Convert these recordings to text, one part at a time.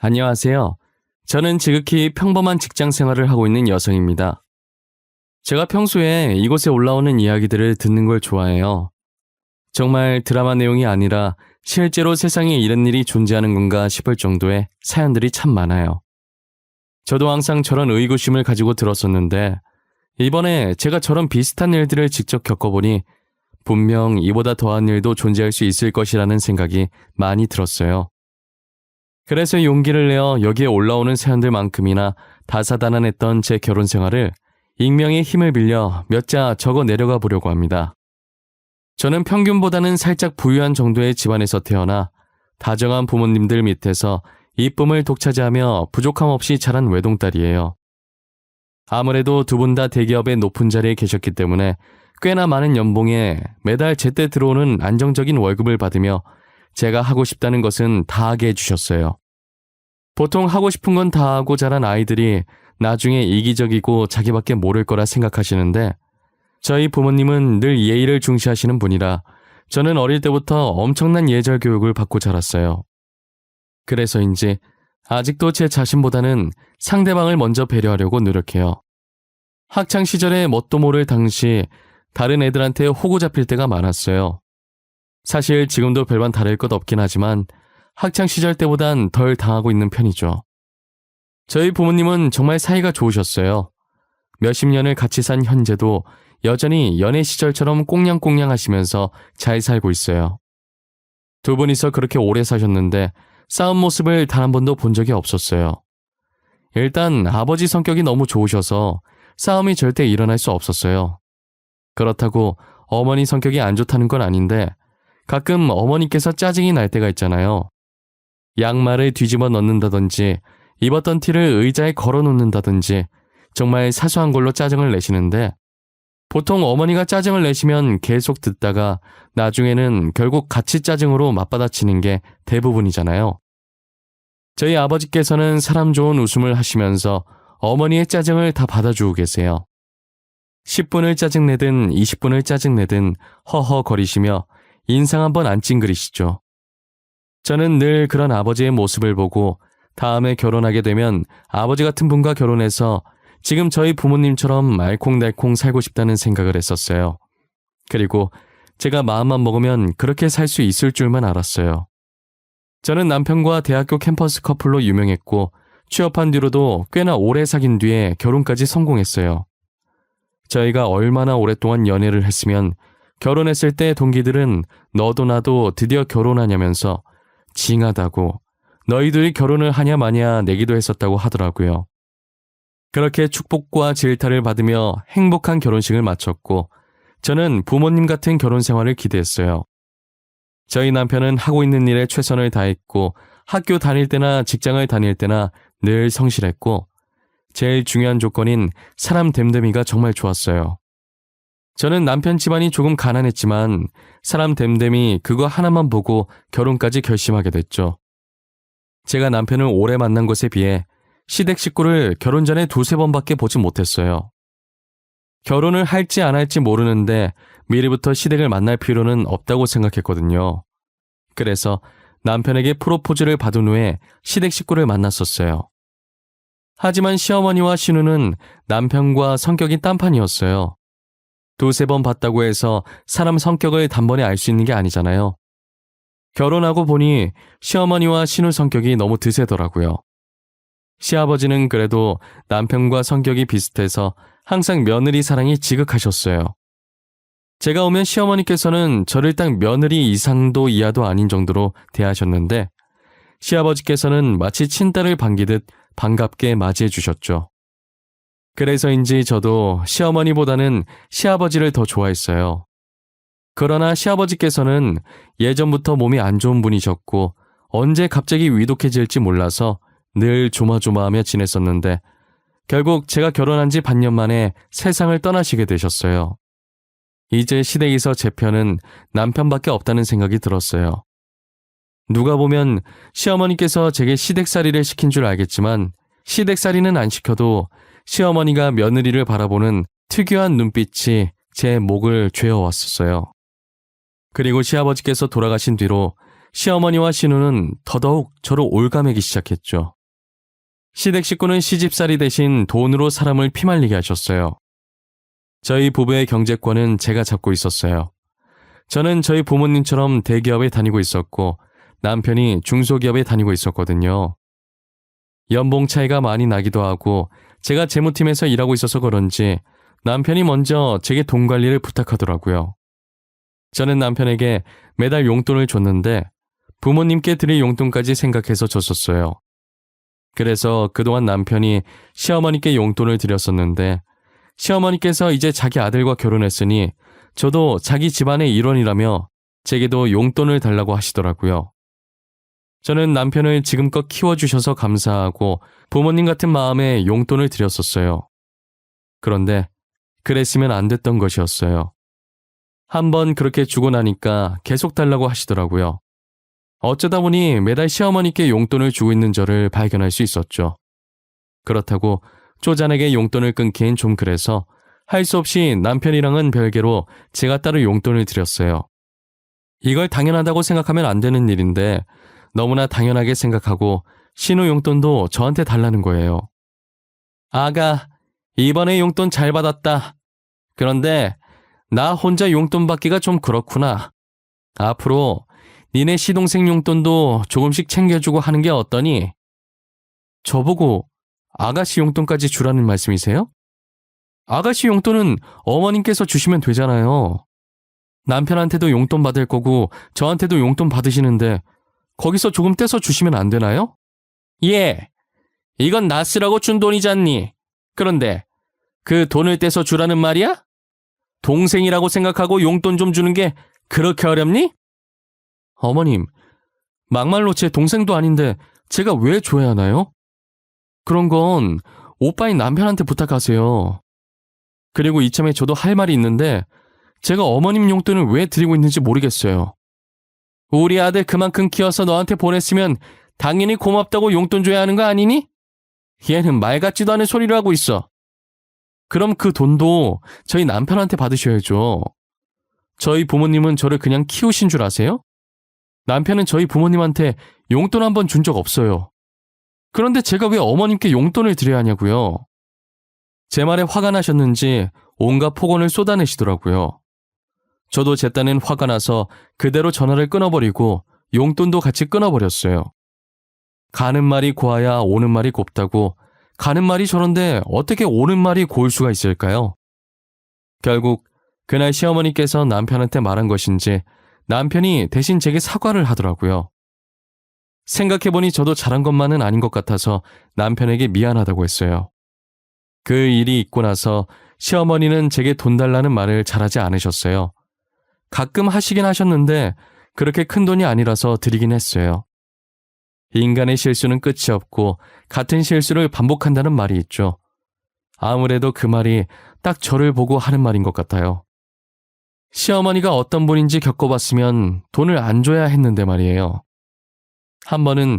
안녕하세요. 저는 지극히 평범한 직장 생활을 하고 있는 여성입니다. 제가 평소에 이곳에 올라오는 이야기들을 듣는 걸 좋아해요. 정말 드라마 내용이 아니라 실제로 세상에 이런 일이 존재하는 건가 싶을 정도의 사연들이 참 많아요. 저도 항상 저런 의구심을 가지고 들었었는데 이번에 제가 저런 비슷한 일들을 직접 겪어보니 분명 이보다 더한 일도 존재할 수 있을 것이라는 생각이 많이 들었어요. 그래서 용기를 내어 여기에 올라오는 사연들만큼이나 다사다난했던 제 결혼 생활을 익명의 힘을 빌려 몇 자 적어 내려가 보려고 합니다. 저는 평균보다는 살짝 부유한 정도의 집안에서 태어나 다정한 부모님들 밑에서 이쁨을 독차지하며 부족함 없이 자란 외동딸이에요. 아무래도 두 분 다 대기업의 높은 자리에 계셨기 때문에 꽤나 많은 연봉에 매달 제때 들어오는 안정적인 월급을 받으며 제가 하고 싶다는 것은 다 하게 해주셨어요. 보통 하고 싶은 건 다 하고 자란 아이들이 나중에 이기적이고 자기밖에 모를 거라 생각하시는데 저희 부모님은 늘 예의를 중시하시는 분이라 저는 어릴 때부터 엄청난 예절 교육을 받고 자랐어요. 그래서인지 아직도 제 자신보다는 상대방을 먼저 배려하려고 노력해요. 학창 시절에 뭣도 모를 당시 다른 애들한테 호구 잡힐 때가 많았어요. 사실 지금도 별반 다를 것 없긴 하지만 학창 시절 때보단 덜 당하고 있는 편이죠. 저희 부모님은 정말 사이가 좋으셨어요. 몇십 년을 같이 산 현재도 여전히 연애 시절처럼 꽁냥꽁냥 하시면서 잘 살고 있어요. 두 분이서 그렇게 오래 사셨는데 싸운 모습을 단 한 번도 본 적이 없었어요. 일단 아버지 성격이 너무 좋으셔서 싸움이 절대 일어날 수 없었어요. 그렇다고 어머니 성격이 안 좋다는 건 아닌데 가끔 어머니께서 짜증이 날 때가 있잖아요. 양말을 뒤집어 넣는다든지 입었던 티를 의자에 걸어 놓는다든지 정말 사소한 걸로 짜증을 내시는데 보통 어머니가 짜증을 내시면 계속 듣다가 나중에는 결국 같이 짜증으로 맞받아치는 게 대부분이잖아요. 저희 아버지께서는 사람 좋은 웃음을 하시면서 어머니의 짜증을 다 받아주고 계세요. 10분을 짜증내든 20분을 짜증내든 허허거리시며 인상 한번 안 찡그리시죠. 저는 늘 그런 아버지의 모습을 보고 다음에 결혼하게 되면 아버지 같은 분과 결혼해서 지금 저희 부모님처럼 알콩달콩 살고 싶다는 생각을 했었어요. 그리고 제가 마음만 먹으면 그렇게 살 수 있을 줄만 알았어요. 저는 남편과 대학교 캠퍼스 커플로 유명했고 취업한 뒤로도 꽤나 오래 사귄 뒤에 결혼까지 성공했어요. 저희가 얼마나 오랫동안 연애를 했으면 결혼했을 때 동기들은 너도 나도 드디어 결혼하냐면서 징하다고 너희들이 결혼을 하냐 마냐 내기도 했었다고 하더라고요. 그렇게 축복과 질타를 받으며 행복한 결혼식을 마쳤고 저는 부모님 같은 결혼 생활을 기대했어요. 저희 남편은 하고 있는 일에 최선을 다했고 학교 다닐 때나 직장을 다닐 때나 늘 성실했고 제일 중요한 조건인 사람 됨됨이가 정말 좋았어요. 저는 남편 집안이 조금 가난했지만 사람 됨됨이 그거 하나만 보고 결혼까지 결심하게 됐죠. 제가 남편을 오래 만난 것에 비해 시댁 식구를 결혼 전에 두세 번밖에 보지 못했어요. 결혼을 할지 안 할지 모르는데 미리부터 시댁을 만날 필요는 없다고 생각했거든요. 그래서 남편에게 프로포즈를 받은 후에 시댁 식구를 만났었어요. 하지만 시어머니와 시누는 남편과 성격이 딴판이었어요. 두세 번 봤다고 해서 사람 성격을 단번에 알 수 있는 게 아니잖아요. 결혼하고 보니 시어머니와 시누 성격이 너무 드세더라고요. 시아버지는 그래도 남편과 성격이 비슷해서 항상 며느리 사랑이 지극하셨어요. 제가 오면 시어머니께서는 저를 딱 며느리 이상도 이하도 아닌 정도로 대하셨는데 시아버지께서는 마치 친딸을 반기듯 반갑게 맞이해 주셨죠. 그래서인지 저도 시어머니보다는 시아버지를 더 좋아했어요. 그러나 시아버지께서는 예전부터 몸이 안 좋은 분이셨고 언제 갑자기 위독해질지 몰라서 늘 조마조마하며 지냈었는데 결국 제가 결혼한 지 반년 만에 세상을 떠나시게 되셨어요. 이제 시댁에서 제 편은 남편밖에 없다는 생각이 들었어요. 누가 보면 시어머니께서 제게 시댁살이를 시킨 줄 알겠지만 시댁살이는 안 시켜도 시어머니가 며느리를 바라보는 특유한 눈빛이 제 목을 죄어왔었어요. 그리고 시아버지께서 돌아가신 뒤로 시어머니와 신우는 더더욱 저를 올가매기 시작했죠. 시댁 식구는 시집살이 대신 돈으로 사람을 피말리게 하셨어요. 저희 부부의 경제권은 제가 잡고 있었어요. 저는 저희 부모님처럼 대기업에 다니고 있었고 남편이 중소기업에 다니고 있었거든요. 연봉 차이가 많이 나기도 하고 제가 재무팀에서 일하고 있어서 그런지 남편이 먼저 제게 돈 관리를 부탁하더라고요. 저는 남편에게 매달 용돈을 줬는데 부모님께 드릴 용돈까지 생각해서 줬었어요. 그래서 그동안 남편이 시어머니께 용돈을 드렸었는데 시어머니께서 이제 자기 아들과 결혼했으니 저도 자기 집안의 일원이라며 제게도 용돈을 달라고 하시더라고요. 저는 남편을 지금껏 키워주셔서 감사하고 부모님 같은 마음에 용돈을 드렸었어요. 그런데 그랬으면 안 됐던 것이었어요. 한번 그렇게 주고 나니까 계속 달라고 하시더라고요. 어쩌다 보니 매달 시어머니께 용돈을 주고 있는 저를 발견할 수 있었죠. 그렇다고 쪼잔하게 용돈을 끊기엔 좀 그래서 할 수 없이 남편이랑은 별개로 제가 따로 용돈을 드렸어요. 이걸 당연하다고 생각하면 안 되는 일인데 너무나 당연하게 생각하고 신우 용돈도 저한테 달라는 거예요. 아가, 이번에 용돈 잘 받았다. 그런데 나 혼자 용돈 받기가 좀 그렇구나. 앞으로 니네 시동생 용돈도 조금씩 챙겨주고 하는 게 어떠니? 저보고 아가씨 용돈까지 주라는 말씀이세요? 아가씨 용돈은 어머님께서 주시면 되잖아요. 남편한테도 용돈 받을 거고 저한테도 용돈 받으시는데 거기서 조금 떼서 주시면 안 되나요? 예, 이건 나 쓰라고 준 돈이잖니. 그런데 그 돈을 떼서 주라는 말이야? 동생이라고 생각하고 용돈 좀 주는 게 그렇게 어렵니? 어머님, 막말로 제 동생도 아닌데 제가 왜 줘야 하나요? 그런 건 오빠인 남편한테 부탁하세요. 그리고 이참에 저도 할 말이 있는데 제가 어머님 용돈을 왜 드리고 있는지 모르겠어요. 우리 아들 그만큼 키워서 너한테 보냈으면 당연히 고맙다고 용돈 줘야 하는 거 아니니? 얘는 말 같지도 않은 소리를 하고 있어. 그럼 그 돈도 저희 남편한테 받으셔야죠. 저희 부모님은 저를 그냥 키우신 줄 아세요? 남편은 저희 부모님한테 용돈 한 번 준 적 없어요. 그런데 제가 왜 어머님께 용돈을 드려야 하냐고요? 제 말에 화가 나셨는지 온갖 폭언을 쏟아내시더라고요. 저도 제 딴엔 화가 나서 그대로 전화를 끊어버리고 용돈도 같이 끊어버렸어요. 가는 말이 고와야 오는 말이 곱다고 가는 말이 저런데 어떻게 오는 말이 고울 수가 있을까요? 결국 그날 시어머니께서 남편한테 말한 것인지 남편이 대신 제게 사과를 하더라고요. 생각해보니 저도 잘한 것만은 아닌 것 같아서 남편에게 미안하다고 했어요. 그 일이 있고 나서 시어머니는 제게 돈 달라는 말을 잘하지 않으셨어요. 가끔 하시긴 하셨는데 그렇게 큰 돈이 아니라서 드리긴 했어요. 인간의 실수는 끝이 없고 같은 실수를 반복한다는 말이 있죠. 아무래도 그 말이 딱 저를 보고 하는 말인 것 같아요. 시어머니가 어떤 분인지 겪어봤으면 돈을 안 줘야 했는데 말이에요. 한 번은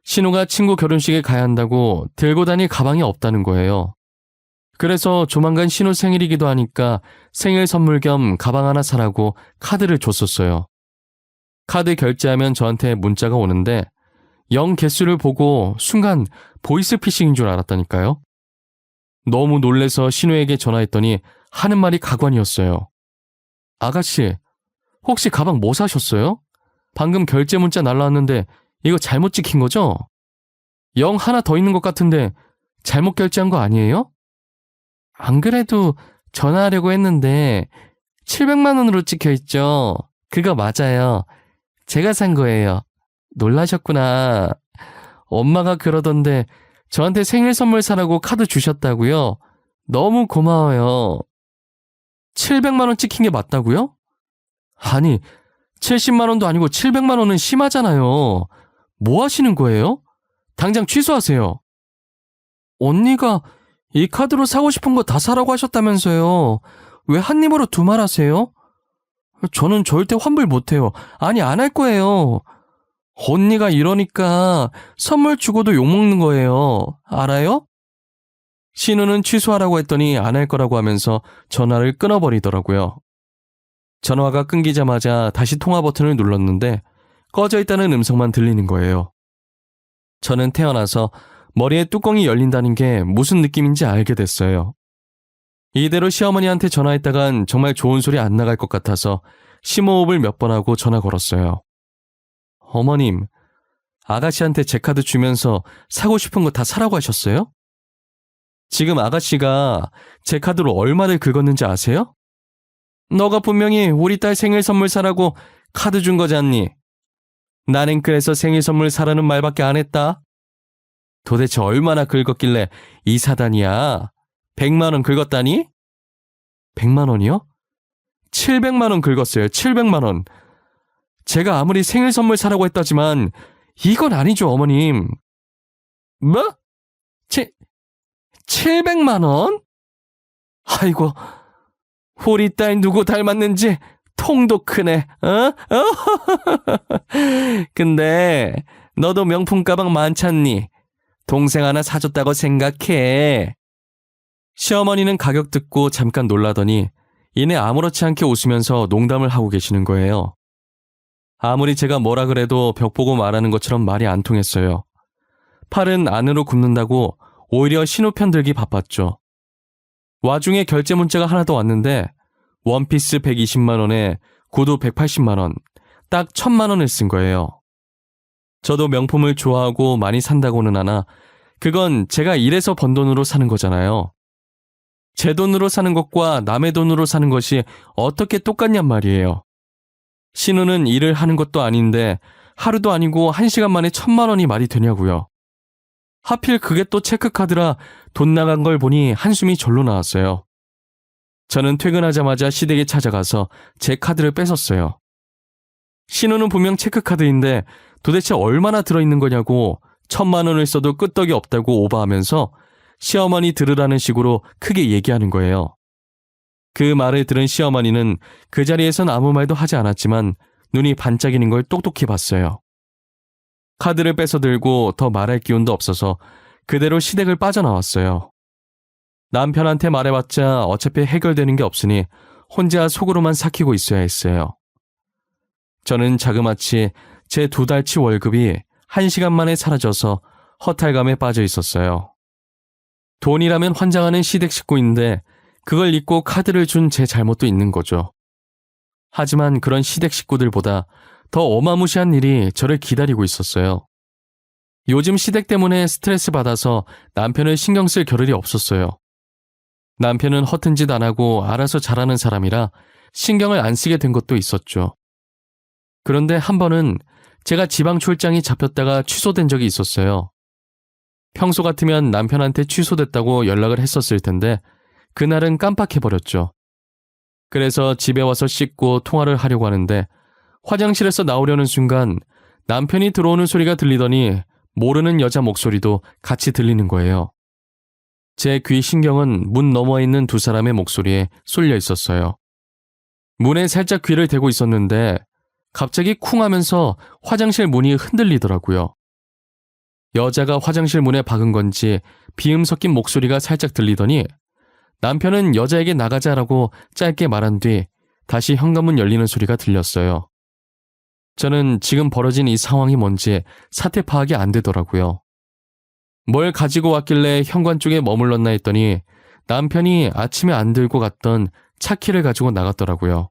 신우가 친구 결혼식에 가야 한다고 들고 다닐 가방이 없다는 거예요. 그래서 조만간 신우 생일이기도 하니까 생일 선물 겸 가방 하나 사라고 카드를 줬었어요. 카드 결제하면 저한테 문자가 오는데 0 개수를 보고 순간 보이스피싱인 줄 알았다니까요. 너무 놀래서 신우에게 전화했더니 하는 말이 가관이었어요. 아가씨, 혹시 가방 뭐 사셨어요? 방금 결제 문자 날라왔는데 이거 잘못 찍힌 거죠? 0 하나 더 있는 것 같은데 잘못 결제한 거 아니에요? 안 그래도 전화하려고 했는데 700만 원으로 찍혀 있죠. 그거 맞아요. 제가 산 거예요. 놀라셨구나. 엄마가 그러던데 저한테 생일 선물 사라고 카드 주셨다고요? 너무 고마워요. 700만 원 찍힌 게 맞다고요? 아니, 70만 원도 아니고 700만 원은 심하잖아요. 뭐 하시는 거예요? 당장 취소하세요. 언니가 이 카드로 사고 싶은 거 다 사라고 하셨다면서요. 왜 한 입으로 두 말 하세요? 저는 절대 환불 못해요. 아니, 안 할 거예요. 언니가 이러니까 선물 주고도 욕먹는 거예요. 알아요? 신우는 취소하라고 했더니 안 할 거라고 하면서 전화를 끊어버리더라고요. 전화가 끊기자마자 다시 통화 버튼을 눌렀는데 꺼져 있다는 음성만 들리는 거예요. 저는 태어나서 머리에 뚜껑이 열린다는 게 무슨 느낌인지 알게 됐어요. 이대로 시어머니한테 전화했다간 정말 좋은 소리 안 나갈 것 같아서 심호흡을 몇 번 하고 전화 걸었어요. 어머님, 아가씨한테 제 카드 주면서 사고 싶은 거 다 사라고 하셨어요? 지금 아가씨가 제 카드로 얼마를 긁었는지 아세요? 너가 분명히 우리 딸 생일 선물 사라고 카드 준 거잖니. 나는 그래서 생일 선물 사라는 말밖에 안 했다. 도대체 얼마나 긁었길래 이 사단이야? 100만 원 긁었다니? 100만 원이요? 700만 원 긁었어요. 700만 원. 제가 아무리 생일 선물 사라고 했다지만 이건 아니죠, 어머님. 뭐? 700만 원? 아이고, 우리 딸 누구 닮았는지 통도 크네. 어? 근데 너도 명품 가방 많잖니. 동생 하나 사줬다고 생각해. 시어머니는 가격 듣고 잠깐 놀라더니 이내 아무렇지 않게 웃으면서 농담을 하고 계시는 거예요. 아무리 제가 뭐라 그래도 벽 보고 말하는 것처럼 말이 안 통했어요. 팔은 안으로 굽는다고 오히려 신호편 들기 바빴죠. 와중에 결제 문자가 하나 더 왔는데 원피스 120만 원에 구두 180만 원, 딱 1000만 원을 쓴 거예요. 저도 명품을 좋아하고 많이 산다고는 하나 그건 제가 일해서 번 돈으로 사는 거잖아요. 제 돈으로 사는 것과 남의 돈으로 사는 것이 어떻게 똑같냔 말이에요. 신우는 일을 하는 것도 아닌데 하루도 아니고 1시간 만에 1000만 원이 말이 되냐고요. 하필 그게 또 체크카드라 돈 나간 걸 보니 한숨이 절로 나왔어요. 저는 퇴근하자마자 시댁에 찾아가서 제 카드를 뺏었어요. 신우는 분명 체크카드인데 도대체 얼마나 들어있는 거냐고 1000만 원을 써도 끄떡이 없다고 오버하면서 시어머니 들으라는 식으로 크게 얘기하는 거예요. 그 말을 들은 시어머니는 그 자리에선 아무 말도 하지 않았지만 눈이 반짝이는 걸 똑똑히 봤어요. 카드를 뺏어 들고 더 말할 기운도 없어서 그대로 시댁을 빠져나왔어요. 남편한테 말해봤자 어차피 해결되는 게 없으니 혼자 속으로만 삭히고 있어야 했어요. 저는 자그마치 제 2달치 월급이 1시간 만에 사라져서 허탈감에 빠져 있었어요. 돈이라면 환장하는 시댁 식구인데 그걸 잊고 카드를 준 제 잘못도 있는 거죠. 하지만 그런 시댁 식구들보다 더 어마무시한 일이 저를 기다리고 있었어요. 요즘 시댁 때문에 스트레스 받아서 남편을 신경 쓸 겨를이 없었어요. 남편은 허튼 짓 안 하고 알아서 잘하는 사람이라 신경을 안 쓰게 된 것도 있었죠. 그런데 한 번은 제가 지방 출장이 잡혔다가 취소된 적이 있었어요. 평소 같으면 남편한테 취소됐다고 연락을 했었을 텐데 그날은 깜빡해버렸죠. 그래서 집에 와서 씻고 통화를 하려고 하는데 화장실에서 나오려는 순간 남편이 들어오는 소리가 들리더니 모르는 여자 목소리도 같이 들리는 거예요. 제 귀 신경은 문 너머에 있는 두 사람의 목소리에 쏠려 있었어요. 문에 살짝 귀를 대고 있었는데 갑자기 쿵 하면서 화장실 문이 흔들리더라고요. 여자가 화장실 문에 박은 건지 비음 섞인 목소리가 살짝 들리더니 남편은 여자에게 나가자라고 짧게 말한 뒤 다시 현관문 열리는 소리가 들렸어요. 저는 지금 벌어진 이 상황이 뭔지 사태 파악이 안 되더라고요. 뭘 가지고 왔길래 현관 쪽에 머물렀나 했더니 남편이 아침에 안 들고 갔던 차키를 가지고 나갔더라고요.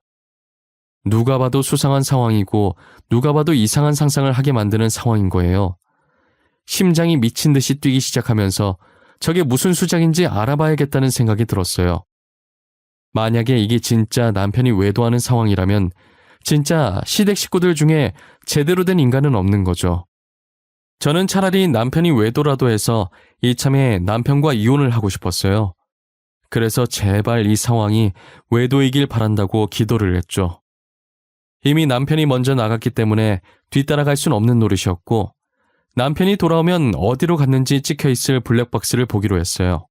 누가 봐도 수상한 상황이고 누가 봐도 이상한 상상을 하게 만드는 상황인 거예요. 심장이 미친 듯이 뛰기 시작하면서 저게 무슨 수작인지 알아봐야겠다는 생각이 들었어요. 만약에 이게 진짜 남편이 외도하는 상황이라면 진짜 시댁 식구들 중에 제대로 된 인간은 없는 거죠. 저는 차라리 남편이 외도라도 해서 이참에 남편과 이혼을 하고 싶었어요. 그래서 제발 이 상황이 외도이길 바란다고 기도를 했죠. 이미 남편이 먼저 나갔기 때문에 뒤따라갈 순 없는 노릇이었고 남편이 돌아오면 어디로 갔는지 찍혀있을 블랙박스를 보기로 했어요.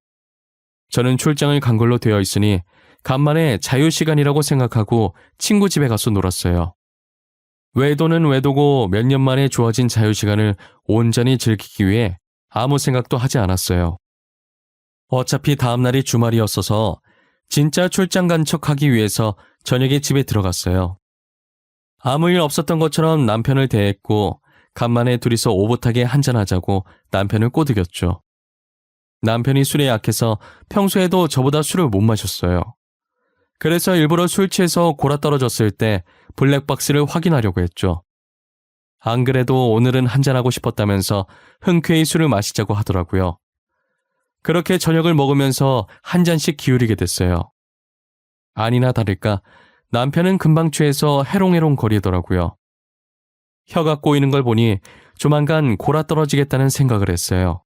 저는 출장을 간 걸로 되어 있으니 간만에 자유시간이라고 생각하고 친구 집에 가서 놀았어요. 외도는 외도고 몇 년 만에 주어진 자유시간을 온전히 즐기기 위해 아무 생각도 하지 않았어요. 어차피 다음날이 주말이었어서 진짜 출장 간 척하기 위해서 저녁에 집에 들어갔어요. 아무 일 없었던 것처럼 남편을 대했고 간만에 둘이서 오붓하게 한잔하자고 남편을 꼬드겼죠. 남편이 술에 약해서 평소에도 저보다 술을 못 마셨어요. 그래서 일부러 술 취해서 골아 떨어졌을 때 블랙박스를 확인하려고 했죠. 안 그래도 오늘은 한잔하고 싶었다면서 흔쾌히 술을 마시자고 하더라고요. 그렇게 저녁을 먹으면서 한 잔씩 기울이게 됐어요. 아니나 다를까 남편은 금방 취해서 해롱해롱 거리더라고요. 혀가 꼬이는 걸 보니 조만간 골아 떨어지겠다는 생각을 했어요.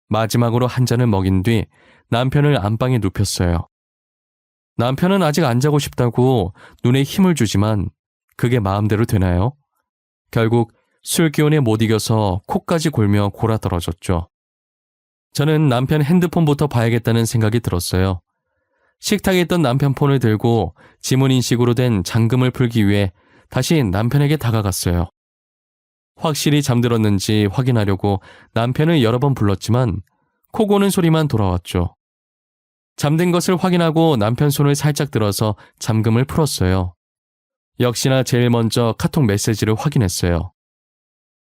마지막으로 한 잔을 먹인 뒤 남편을 안방에 눕혔어요. 남편은 아직 안 자고 싶다고 눈에 힘을 주지만 그게 마음대로 되나요? 결국 술 기운에 못 이겨서 코까지 골며 골아 떨어졌죠. 저는 남편 핸드폰부터 봐야겠다는 생각이 들었어요. 식탁에 있던 남편 폰을 들고 지문인식으로 된 잠금을 풀기 위해 다시 남편에게 다가갔어요. 확실히 잠들었는지 확인하려고 남편을 여러 번 불렀지만 코 고는 소리만 돌아왔죠. 잠든 것을 확인하고 남편 손을 살짝 들어서 잠금을 풀었어요. 역시나 제일 먼저 카톡 메시지를 확인했어요.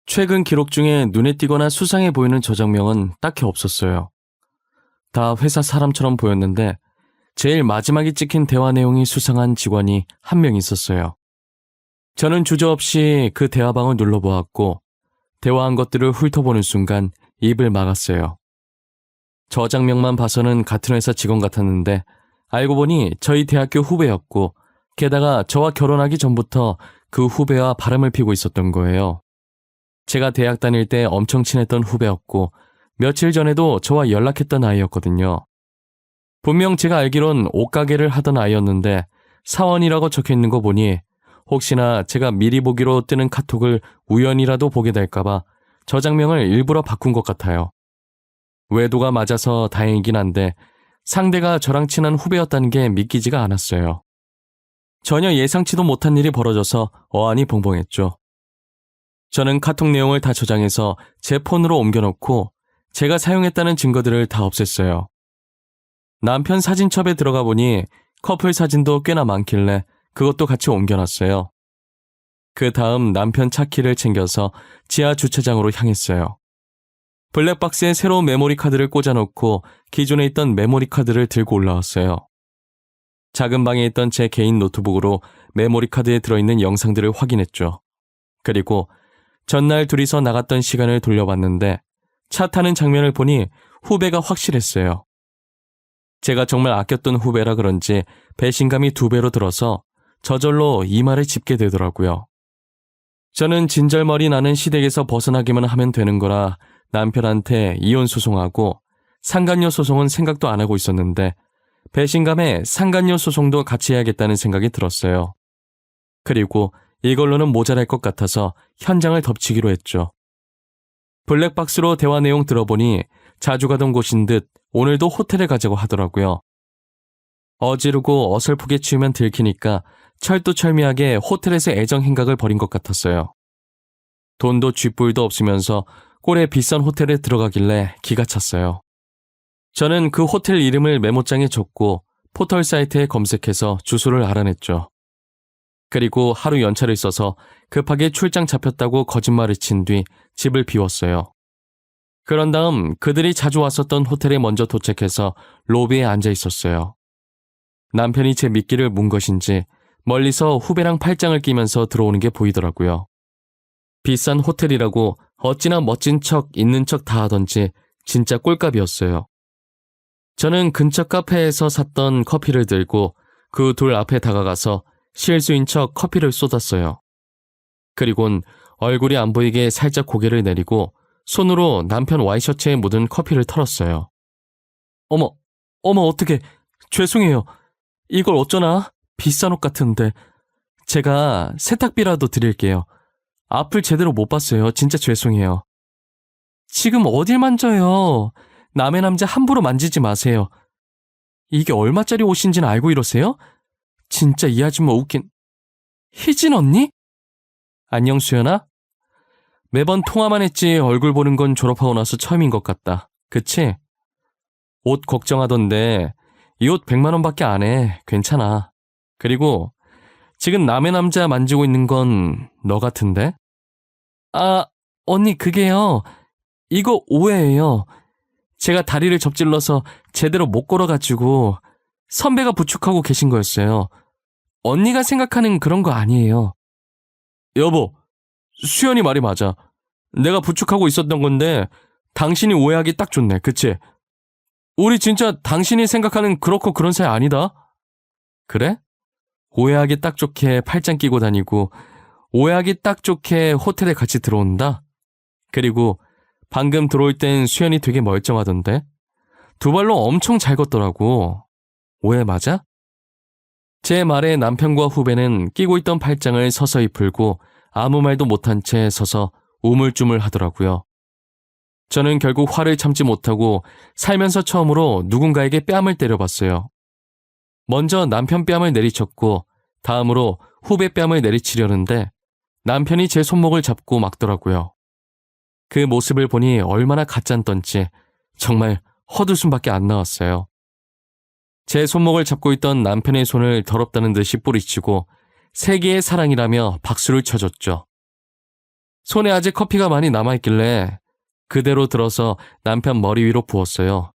최근 기록 중에 눈에 띄거나 수상해 보이는 저장명은 딱히 없었어요. 다 회사 사람처럼 보였는데 제일 마지막에 찍힌 대화 내용이 수상한 직원이 한 명 있었어요. 저는 주저없이 그 대화방을 눌러보았고 대화한 것들을 훑어보는 순간 입을 막았어요. 저장명만 봐서는 같은 회사 직원 같았는데 알고 보니 저희 대학교 후배였고 게다가 저와 결혼하기 전부터 그 후배와 바람을 피고 있었던 거예요. 제가 대학 다닐 때 엄청 친했던 후배였고 며칠 전에도 저와 연락했던 아이였거든요. 분명 제가 알기론 옷가게를 하던 아이였는데 사원이라고 적혀있는 거 보니 혹시나 제가 미리 보기로 뜨는 카톡을 우연이라도 보게 될까봐 저장명을 일부러 바꾼 것 같아요. 외도가 맞아서 다행이긴 한데 상대가 저랑 친한 후배였다는 게 믿기지가 않았어요. 전혀 예상치도 못한 일이 벌어져서 어안이 벙벙했죠. 저는 카톡 내용을 다 저장해서 제 폰으로 옮겨놓고 제가 사용했다는 증거들을 다 없앴어요. 남편 사진첩에 들어가 보니 커플 사진도 꽤나 많길래 그것도 같이 옮겨놨어요. 그 다음 남편 차키를 챙겨서 지하 주차장으로 향했어요. 블랙박스에 새로운 메모리 카드를 꽂아놓고 기존에 있던 메모리 카드를 들고 올라왔어요. 작은 방에 있던 제 개인 노트북으로 메모리 카드에 들어있는 영상들을 확인했죠. 그리고 전날 둘이서 나갔던 시간을 돌려봤는데 차 타는 장면을 보니 후배가 확실했어요. 제가 정말 아꼈던 후배라 그런지 배신감이 2배로 들어서 저절로 이 말을 짚게 되더라고요. 저는 진절머리 나는 시댁에서 벗어나기만 하면 되는 거라 남편한테 이혼 소송하고 상간녀 소송은 생각도 안 하고 있었는데 배신감에 상간녀 소송도 같이 해야겠다는 생각이 들었어요. 그리고 이걸로는 모자랄 것 같아서 현장을 덮치기로 했죠. 블랙박스로 대화 내용 들어보니 자주 가던 곳인 듯 오늘도 호텔에 가자고 하더라고요. 어지르고 어설프게 치우면 들키니까 철두철미하게 호텔에서 애정 행각을 벌인 것 같았어요. 돈도 쥐뿔도 없으면서 꼴에 비싼 호텔에 들어가길래 기가 찼어요. 저는 그 호텔 이름을 메모장에 적고 포털 사이트에 검색해서 주소를 알아냈죠. 그리고 하루 연차를 써서 급하게 출장 잡혔다고 거짓말을 친 뒤 집을 비웠어요. 그런 다음 그들이 자주 왔었던 호텔에 먼저 도착해서 로비에 앉아 있었어요. 남편이 제 미끼를 문 것인지 멀리서 후배랑 팔짱을 끼면서 들어오는 게 보이더라고요. 비싼 호텔이라고 어찌나 멋진 척, 있는 척 다 하던지 진짜 꼴값이었어요. 저는 근처 카페에서 샀던 커피를 들고 그 둘 앞에 다가가서 실수인 척 커피를 쏟았어요. 그리곤 얼굴이 안 보이게 살짝 고개를 내리고 손으로 남편 와이셔츠에 묻은 커피를 털었어요. 어머, 어떡해. 죄송해요. 이걸 어쩌나? 비싼 옷 같은데. 제가 세탁비라도 드릴게요. 앞을 제대로 못 봤어요. 진짜 죄송해요. 지금 어딜 만져요? 남의 남자 함부로 만지지 마세요. 이게 얼마짜리 옷인지는 알고 이러세요? 진짜 이 아줌마 웃긴. 희진 언니? 안녕 수연아? 매번 통화만 했지 얼굴 보는 건 졸업하고 나서 처음인 것 같다. 그치? 옷 걱정하던데 이 옷 100만 원밖에 안 해. 괜찮아. 그리고 지금 남의 남자 만지고 있는 건 너 같은데? 아, 언니 그게요. 이거 오해예요. 제가 다리를 접질러서 제대로 못 걸어가지고 선배가 부축하고 계신 거였어요. 언니가 생각하는 그런 거 아니에요. 여보, 수연이 말이 맞아. 내가 부축하고 있었던 건데 당신이 오해하기 딱 좋네, 그치? 우리 진짜 당신이 생각하는 그렇고 그런 사이 아니다. 그래? 오해하기 딱 좋게 팔짱 끼고 다니고 오해하기 딱 좋게 호텔에 같이 들어온다? 그리고 방금 들어올 땐 수연이 되게 멀쩡하던데? 두 발로 엄청 잘 걷더라고. 오해 맞아? 제 말에 남편과 후배는 끼고 있던 팔짱을 서서히 풀고 아무 말도 못한 채 서서 우물쭈물 하더라고요. 저는 결국 화를 참지 못하고 살면서 처음으로 누군가에게 뺨을 때려봤어요. 먼저 남편 뺨을 내리쳤고 다음으로 후배 뺨을 내리치려는데 남편이 제 손목을 잡고 막더라고요. 그 모습을 보니 얼마나 가짠던지 정말 헛웃음밖에 안 나왔어요. 제 손목을 잡고 있던 남편의 손을 더럽다는 듯이 뿌리치고 세계의 사랑이라며 박수를 쳐줬죠. 손에 아직 커피가 많이 남아있길래 그대로 들어서 남편 머리 위로 부었어요.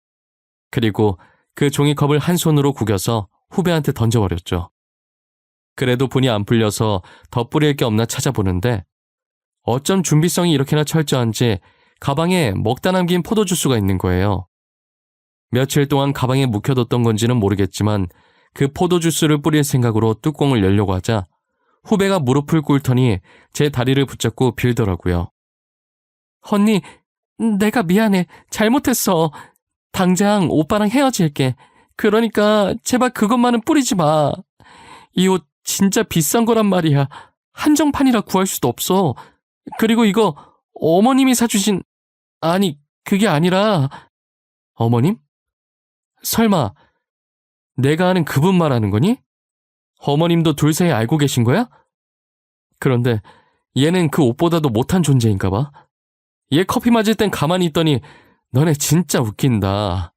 그리고 그 종이컵을 한 손으로 구겨서 후배한테 던져버렸죠. 그래도 분이 안 풀려서 덧뿌릴 게 없나 찾아보는데 어쩜 준비성이 이렇게나 철저한지 가방에 먹다 남긴 포도주스가 있는 거예요. 며칠 동안 가방에 묵혀뒀던 건지는 모르겠지만 그 포도주스를 뿌릴 생각으로 뚜껑을 열려고 하자 후배가 무릎을 꿇더니 제 다리를 붙잡고 빌더라고요. 언니, 내가 미안해. 잘못했어. 당장 오빠랑 헤어질게. 그러니까 제발 그것만은 뿌리지 마. 이 옷 진짜 비싼 거란 말이야. 한정판이라 구할 수도 없어. 그리고 이거 어머님이 사주신... 아니, 그게 아니라... 어머님? 설마 내가 아는 그분 말하는 거니? 어머님도 둘 사이 알고 계신 거야? 그런데 얘는 그 옷보다도 못한 존재인가 봐. 얘 커피 맞을 땐 가만히 있더니 너네 진짜 웃긴다.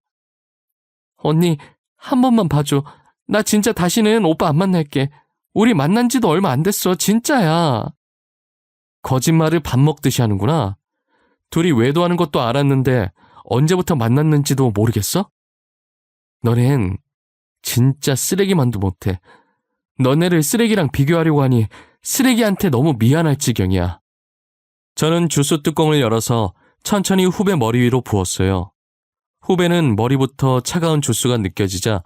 언니, 한 번만 봐줘. 나 진짜 다시는 오빠 안 만날게. 우리 만난 지도 얼마 안 됐어. 진짜야. 거짓말을 밥 먹듯이 하는구나. 둘이 외도하는 것도 알았는데 언제부터 만났는지도 모르겠어? 너넨 진짜 쓰레기만도 못해. 너네를 쓰레기랑 비교하려고 하니 쓰레기한테 너무 미안할 지경이야. 저는 주스 뚜껑을 열어서 천천히 후배 머리 위로 부었어요. 후배는 머리부터 차가운 주스가 느껴지자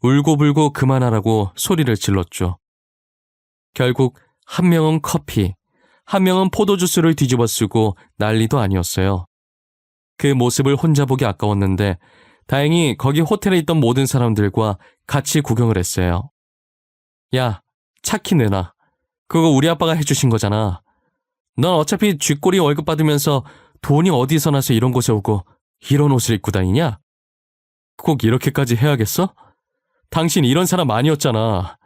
울고불고 그만하라고 소리를 질렀죠. 결국 한 명은 커피, 한 명은 포도주스를 뒤집어 쓰고 난리도 아니었어요. 그 모습을 혼자 보기 아까웠는데 다행히 거기 호텔에 있던 모든 사람들과 같이 구경을 했어요. 야, 차키 내놔. 그거 우리 아빠가 해주신 거잖아. 넌 어차피 쥐꼬리 월급 받으면서 돈이 어디서 나서 이런 곳에 오고 이런 옷을 입고 다니냐? 꼭 이렇게까지 해야겠어? 당신 이런 사람 아니었잖아.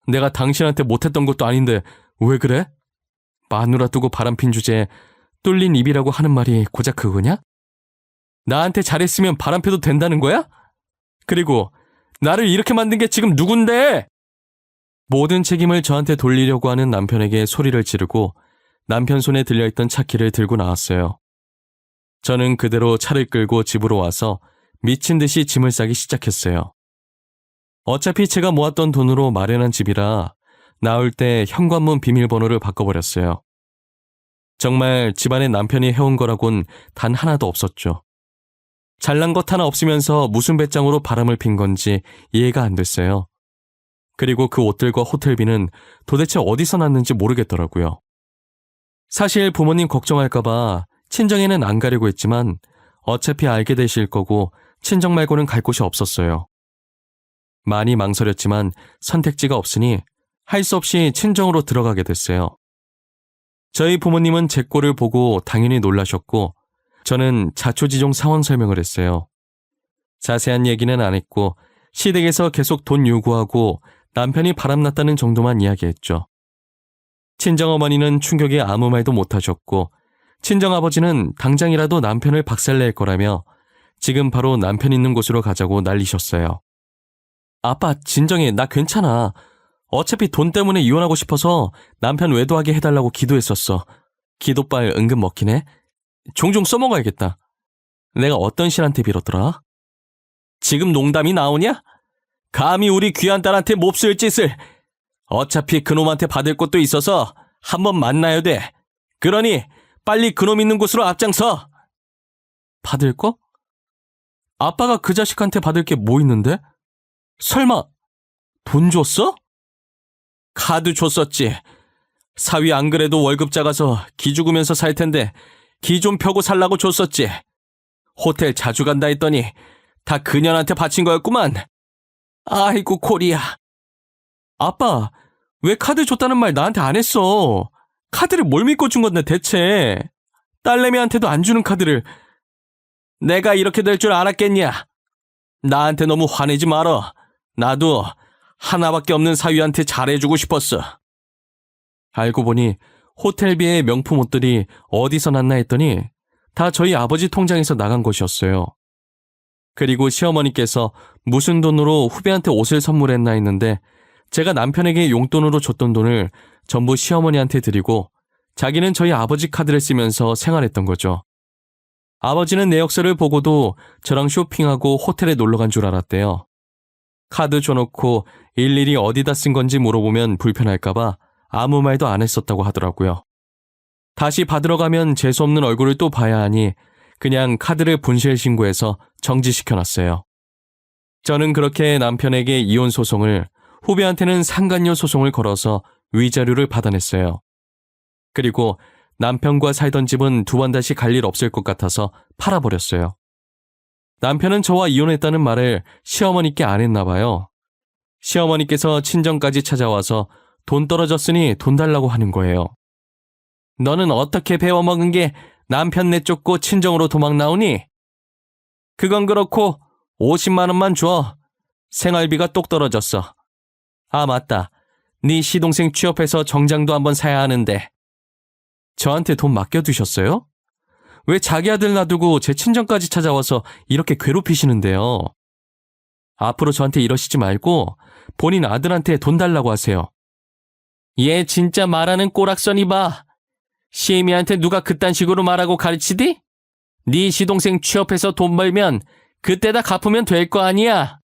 내가 당신한테 못했던 것도 아닌데 왜 그래? 마누라 두고 바람핀 주제에 뚫린 입이라고 하는 말이 고작 그거냐? 나한테 잘했으면 바람펴도 된다는 거야? 그리고 나를 이렇게 만든 게 지금 누군데? 모든 책임을 저한테 돌리려고 하는 남편에게 소리를 지르고 남편 손에 들려있던 차키를 들고 나왔어요. 저는 그대로 차를 끌고 집으로 와서 미친 듯이 짐을 싸기 시작했어요. 어차피 제가 모았던 돈으로 마련한 집이라 나올 때 현관문 비밀번호를 바꿔버렸어요. 정말 집안에 남편이 해온 거라곤 단 하나도 없었죠. 잘난 것 하나 없으면서 무슨 배짱으로 바람을 핀 건지 이해가 안 됐어요. 그리고 그 옷들과 호텔비는 도대체 어디서 났는지 모르겠더라고요. 사실 부모님 걱정할까봐 친정에는 안 가려고 했지만 어차피 알게 되실 거고 친정 말고는 갈 곳이 없었어요. 많이 망설였지만 선택지가 없으니 할 수 없이 친정으로 들어가게 됐어요. 저희 부모님은 제 꼴을 보고 당연히 놀라셨고 저는 자초지종 상황 설명을 했어요. 자세한 얘기는 안 했고 시댁에서 계속 돈 요구하고 남편이 바람났다는 정도만 이야기했죠. 친정어머니는 충격에 아무 말도 못하셨고 친정아버지는 당장이라도 남편을 박살낼 거라며 지금 바로 남편 있는 곳으로 가자고 난리셨어요. 아빠 진정해, 나 괜찮아. 어차피 돈 때문에 이혼하고 싶어서 남편 외도하게 해달라고 기도했었어. 기도빨 은근 먹히네. 종종 써먹어야겠다. 내가 어떤 신한테 빌었더라? 지금 농담이 나오냐? 감히 우리 귀한 딸한테 몹쓸 짓을. 어차피 그놈한테 받을 것도 있어서 한번 만나야 돼. 그러니 빨리 그놈 있는 곳으로 앞장서. 받을 거? 아빠가 그 자식한테 받을 게 뭐 있는데? 설마 돈 줬어? 카드 줬었지. 사위 안 그래도 월급 작아서 기 죽으면서 살 텐데 기 좀 펴고 살라고 줬었지. 호텔 자주 간다 했더니 다 그년한테 바친 거였구만. 아이고 코리야. 아빠, 왜 카드 줬다는 말 나한테 안 했어? 카드를 뭘 믿고 준 건데 대체. 딸내미한테도 안 주는 카드를. 내가 이렇게 될 줄 알았겠냐? 나한테 너무 화내지 말어. 나도 하나밖에 없는 사위한테 잘해주고 싶었어. 알고 보니 호텔비의 명품 옷들이 어디서 났나 했더니 다 저희 아버지 통장에서 나간 것이었어요. 그리고 시어머니께서 무슨 돈으로 후배한테 옷을 선물했나 했는데 제가 남편에게 용돈으로 줬던 돈을 전부 시어머니한테 드리고 자기는 저희 아버지 카드를 쓰면서 생활했던 거죠. 아버지는 내역서를 보고도 저랑 쇼핑하고 호텔에 놀러간 줄 알았대요. 카드 줘놓고 일일이 어디다 쓴 건지 물어보면 불편할까봐 아무 말도 안 했었다고 하더라고요. 다시 받으러 가면 재수없는 얼굴을 또 봐야 하니 그냥 카드를 분실 신고해서 정지시켜놨어요. 저는 그렇게 남편에게 이혼 소송을, 후배한테는 상간녀 소송을 걸어서 위자료를 받아냈어요. 그리고 남편과 살던 집은 두 번 다시 갈 일 없을 것 같아서 팔아버렸어요. 남편은 저와 이혼했다는 말을 시어머니께 안 했나 봐요. 시어머니께서 친정까지 찾아와서 돈 떨어졌으니 돈 달라고 하는 거예요. 너는 어떻게 배워먹은 게 남편 내쫓고 친정으로 도망 나오니? 그건 그렇고 50만 원만 줘. 생활비가 똑 떨어졌어. 아 맞다. 네 시동생 취업해서 정장도 한번 사야 하는데. 저한테 돈 맡겨두셨어요? 왜 자기 아들 놔두고 제 친정까지 찾아와서 이렇게 괴롭히시는데요? 앞으로 저한테 이러시지 말고 본인 아들한테 돈 달라고 하세요. 얘 진짜 말하는 꼬락서니 봐. 시애미한테 누가 그딴 식으로 말하고 가르치디? 네 시동생 취업해서 돈 벌면 그때다 갚으면 될 거 아니야.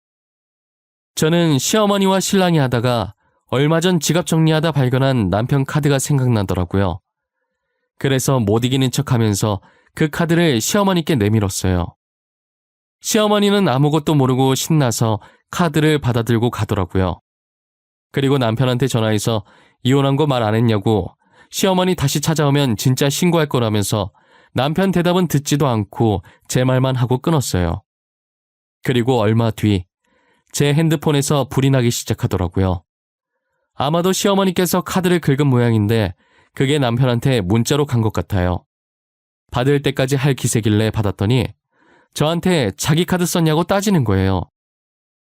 저는 시어머니와 신랑이 하다가 얼마 전 지갑 정리하다 발견한 남편 카드가 생각나더라고요. 그래서 못 이기는 척하면서 그 카드를 시어머니께 내밀었어요. 시어머니는 아무것도 모르고 신나서 카드를 받아들고 가더라고요. 그리고 남편한테 전화해서 이혼한 거 말 안 했냐고 시어머니 다시 찾아오면 진짜 신고할 거라면서 남편 대답은 듣지도 않고 제 말만 하고 끊었어요. 그리고 얼마 뒤 제 핸드폰에서 불이 나기 시작하더라고요. 아마도 시어머니께서 카드를 긁은 모양인데 그게 남편한테 문자로 간 것 같아요. 받을 때까지 할 기세길래 받았더니 저한테 자기 카드 썼냐고 따지는 거예요.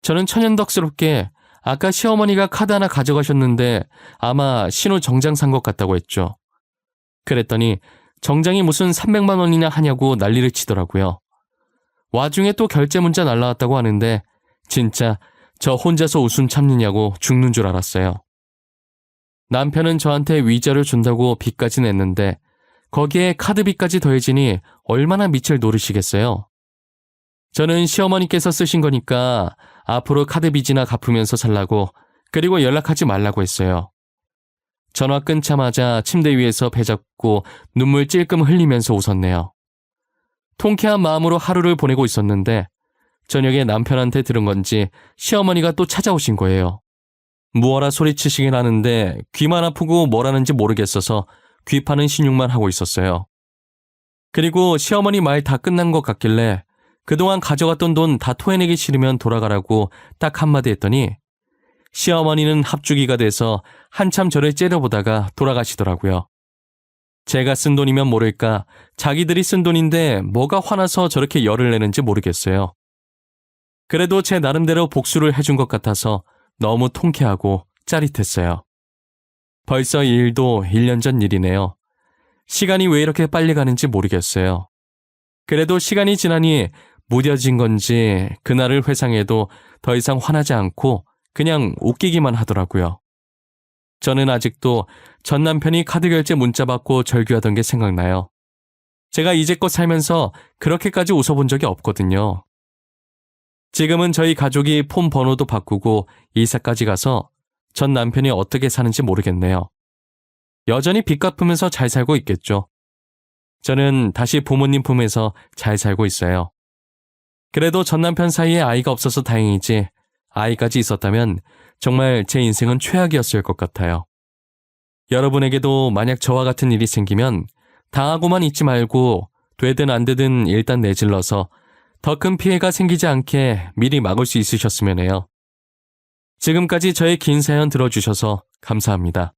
저는 천연덕스럽게 아까 시어머니가 카드 하나 가져가셨는데 아마 신호 정장 산 것 같다고 했죠. 그랬더니 정장이 무슨 300만 원이나 하냐고 난리를 치더라고요. 와중에 또 결제 문자 날라왔다고 하는데 진짜 저 혼자서 웃음 참느냐고 죽는 줄 알았어요. 남편은 저한테 위자료 준다고 빚까지 냈는데 거기에 카드비까지 더해지니 얼마나 밑을 노르시겠어요. 저는 시어머니께서 쓰신 거니까 앞으로 카드 빚이나 갚으면서 살라고 그리고 연락하지 말라고 했어요. 전화 끊자마자 침대 위에서 배 잡고 눈물 찔끔 흘리면서 웃었네요. 통쾌한 마음으로 하루를 보내고 있었는데 저녁에 남편한테 들은 건지 시어머니가 또 찾아오신 거예요. 무어라 소리치시긴 하는데 귀만 아프고 뭘 하는지 모르겠어서 귀 파는 신용만 하고 있었어요. 그리고 시어머니 말 다 끝난 것 같길래 그동안 가져갔던 돈 다 토해내기 싫으면 돌아가라고 딱 한마디 했더니 시어머니는 합주기가 돼서 한참 저를 째려보다가 돌아가시더라고요. 제가 쓴 돈이면 모를까 자기들이 쓴 돈인데 뭐가 화나서 저렇게 열을 내는지 모르겠어요. 그래도 제 나름대로 복수를 해준 것 같아서 너무 통쾌하고 짜릿했어요. 벌써 이 일도 1년 전 일이네요. 시간이 왜 이렇게 빨리 가는지 모르겠어요. 그래도 시간이 지나니 무뎌진 건지 그날을 회상해도 더 이상 화나지 않고 그냥 웃기기만 하더라고요. 저는 아직도 전 남편이 카드 결제 문자 받고 절규하던 게 생각나요. 제가 이제껏 살면서 그렇게까지 웃어본 적이 없거든요. 지금은 저희 가족이 폰 번호도 바꾸고 이사까지 가서 전 남편이 어떻게 사는지 모르겠네요. 여전히 빚 갚으면서 잘 살고 있겠죠. 저는 다시 부모님 품에서 잘 살고 있어요. 그래도 전 남편 사이에 아이가 없어서 다행이지 아이까지 있었다면 정말 제 인생은 최악이었을 것 같아요. 여러분에게도 만약 저와 같은 일이 생기면 당하고만 있지 말고 되든 안 되든 일단 내질러서 더 큰 피해가 생기지 않게 미리 막을 수 있으셨으면 해요. 지금까지 저의 긴 사연 들어주셔서 감사합니다.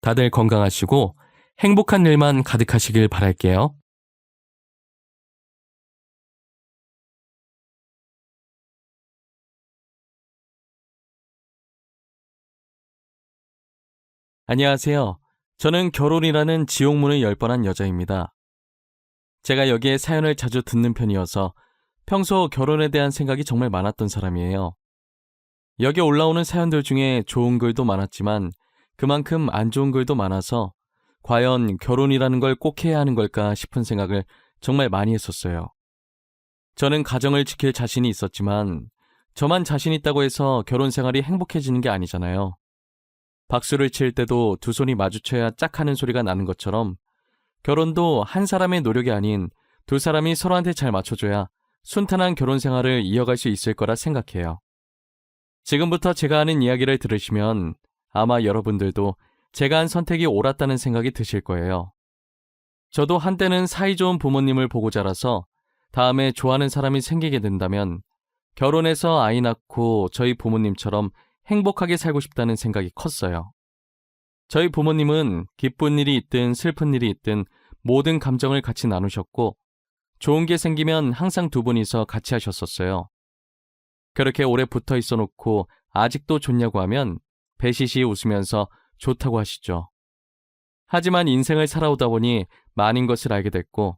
다들 건강하시고 행복한 일만 가득하시길 바랄게요. 안녕하세요. 저는 결혼이라는 지옥문을 열 뻔한 여자입니다. 제가 여기에 사연을 자주 듣는 편이어서 평소 결혼에 대한 생각이 정말 많았던 사람이에요. 여기 올라오는 사연들 중에 좋은 글도 많았지만 그만큼 안 좋은 글도 많아서 과연 결혼이라는 걸 꼭 해야 하는 걸까 싶은 생각을 정말 많이 했었어요. 저는 가정을 지킬 자신이 있었지만 저만 자신 있다고 해서 결혼 생활이 행복해지는 게 아니잖아요. 박수를 칠 때도 두 손이 마주쳐야 짝 하는 소리가 나는 것처럼 결혼도 한 사람의 노력이 아닌 두 사람이 서로한테 잘 맞춰줘야 순탄한 결혼 생활을 이어갈 수 있을 거라 생각해요. 지금부터 제가 하는 이야기를 들으시면 아마 여러분들도 제가 한 선택이 옳았다는 생각이 드실 거예요. 저도 한때는 사이좋은 부모님을 보고 자라서 다음에 좋아하는 사람이 생기게 된다면 결혼해서 아이 낳고 저희 부모님처럼 행복하게 살고 싶다는 생각이 컸어요. 저희 부모님은 기쁜 일이 있든 슬픈 일이 있든 모든 감정을 같이 나누셨고 좋은 게 생기면 항상 두 분이서 같이 하셨었어요. 그렇게 오래 붙어 있어 놓고 아직도 좋냐고 하면 배시시 웃으면서 좋다고 하시죠. 하지만 인생을 살아오다 보니 많은 것을 알게 됐고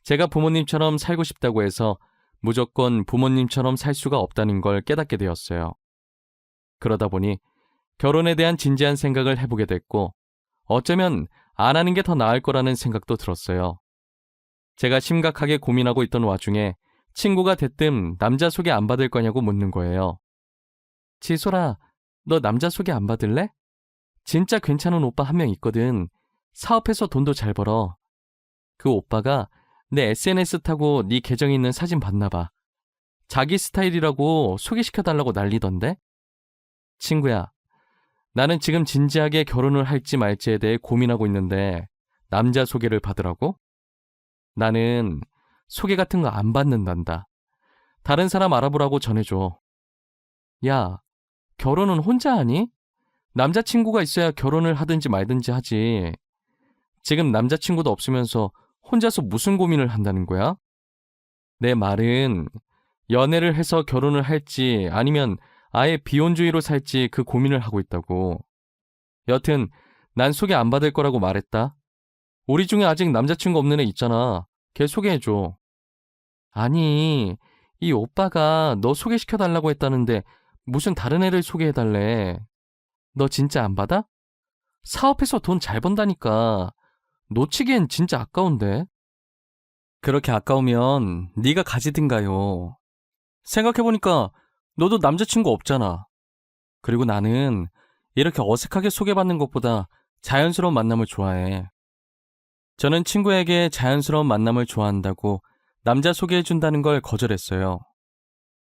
제가 부모님처럼 살고 싶다고 해서 무조건 부모님처럼 살 수가 없다는 걸 깨닫게 되었어요. 그러다 보니 결혼에 대한 진지한 생각을 해보게 됐고 어쩌면 안 하는 게 더 나을 거라는 생각도 들었어요. 제가 심각하게 고민하고 있던 와중에 친구가 대뜸 남자 소개 안 받을 거냐고 묻는 거예요. 지소라, 너 남자 소개 안 받을래? 진짜 괜찮은 오빠 한 명 있거든. 사업해서 돈도 잘 벌어. 그 오빠가 내 SNS 타고 네 계정 있는 사진 봤나 봐. 자기 스타일이라고 소개시켜달라고 난리던데? 친구야, 나는 지금 진지하게 결혼을 할지 말지에 대해 고민하고 있는데 남자 소개를 받으라고? 나는 소개 같은 거 안 받는단다. 다른 사람 알아보라고 전해줘. 야, 결혼은 혼자 하니? 남자친구가 있어야 결혼을 하든지 말든지 하지. 지금 남자친구도 없으면서 혼자서 무슨 고민을 한다는 거야? 내 말은 연애를 해서 결혼을 할지 아니면 아예 비혼주의로 살지 그 고민을 하고 있다고. 여튼 난 소개 안 받을 거라고 말했다. 우리 중에 아직 남자친구 없는 애 있잖아. 걔 소개해줘. 아니, 이 오빠가 너 소개시켜달라고 했다는데 무슨 다른 애를 소개해달래. 너 진짜 안 받아? 사업해서 돈 잘 번다니까. 놓치기엔 진짜 아까운데. 그렇게 아까우면 네가 가지든가요. 생각해보니까 너도 남자친구 없잖아. 그리고 나는 이렇게 어색하게 소개받는 것보다 자연스러운 만남을 좋아해. 저는 친구에게 자연스러운 만남을 좋아한다고 남자 소개해준다는 걸 거절했어요.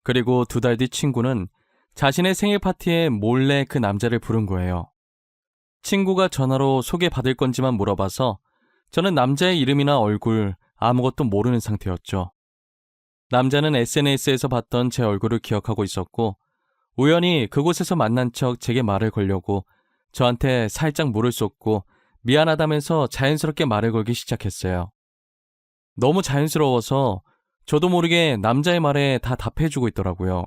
그리고 2달 뒤 친구는 자신의 생일 파티에 몰래 그 남자를 부른 거예요. 친구가 전화로 소개받을 건지만 물어봐서 저는 남자의 이름이나 얼굴 아무것도 모르는 상태였죠. 남자는 SNS에서 봤던 제 얼굴을 기억하고 있었고 우연히 그곳에서 만난 척 제게 말을 걸려고 저한테 살짝 물을 쏟고 미안하다면서 자연스럽게 말을 걸기 시작했어요. 너무 자연스러워서 저도 모르게 남자의 말에 다 답해주고 있더라고요.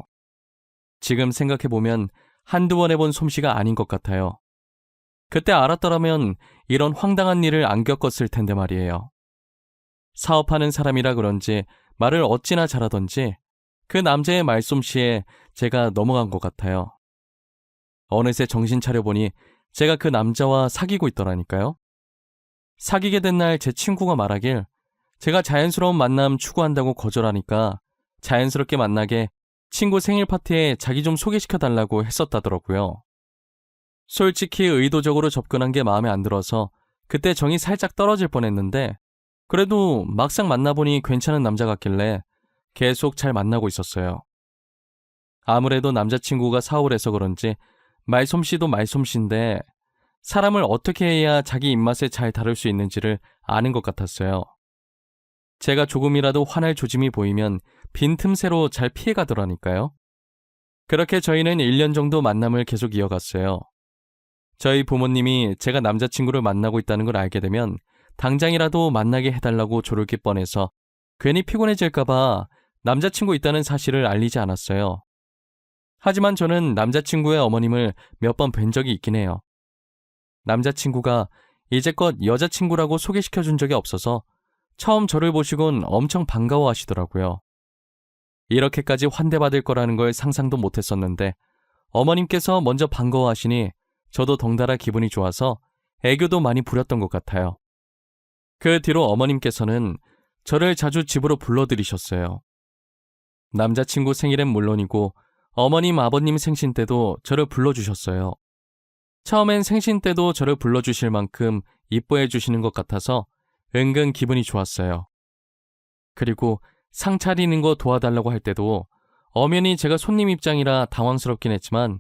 지금 생각해보면 한두 번 해본 솜씨가 아닌 것 같아요. 그때 알았더라면 이런 황당한 일을 안 겪었을 텐데 말이에요. 사업하는 사람이라 그런지 말을 어찌나 잘하던지 그 남자의 말솜씨에 제가 넘어간 것 같아요. 어느새 정신 차려보니 제가 그 남자와 사귀고 있더라니까요. 사귀게 된 날 제 친구가 말하길 제가 자연스러운 만남 추구한다고 거절하니까 자연스럽게 만나게 친구 생일 파티에 자기 좀 소개시켜달라고 했었다더라고요. 솔직히 의도적으로 접근한 게 마음에 안 들어서 그때 정이 살짝 떨어질 뻔했는데 그래도 막상 만나보니 괜찮은 남자 같길래 계속 잘 만나고 있었어요. 아무래도 남자친구가 사업을 해서 그런지 말솜씨도 말솜씨인데 사람을 어떻게 해야 자기 입맛에 잘 다룰 수 있는지를 아는 것 같았어요. 제가 조금이라도 화날 조짐이 보이면 빈틈새로 잘 피해가더라니까요. 그렇게 저희는 1년 정도 만남을 계속 이어갔어요. 저희 부모님이 제가 남자친구를 만나고 있다는 걸 알게 되면 당장이라도 만나게 해달라고 조르기 뻔해서 괜히 피곤해질까봐 남자친구 있다는 사실을 알리지 않았어요. 하지만 저는 남자친구의 어머님을 몇 번 뵌 적이 있긴 해요. 남자친구가 이제껏 여자친구라고 소개시켜준 적이 없어서 처음 저를 보시곤 엄청 반가워하시더라고요. 이렇게까지 환대받을 거라는 걸 상상도 못했었는데 어머님께서 먼저 반가워하시니 저도 덩달아 기분이 좋아서 애교도 많이 부렸던 것 같아요. 그 뒤로 어머님께서는 저를 자주 집으로 불러들이셨어요. 남자친구 생일엔 물론이고 어머님, 아버님 생신 때도 저를 불러주셨어요. 처음엔 생신 때도 저를 불러주실 만큼 이뻐해 주시는 것 같아서 은근 기분이 좋았어요. 그리고 상 차리는 거 도와달라고 할 때도 엄연히 제가 손님 입장이라 당황스럽긴 했지만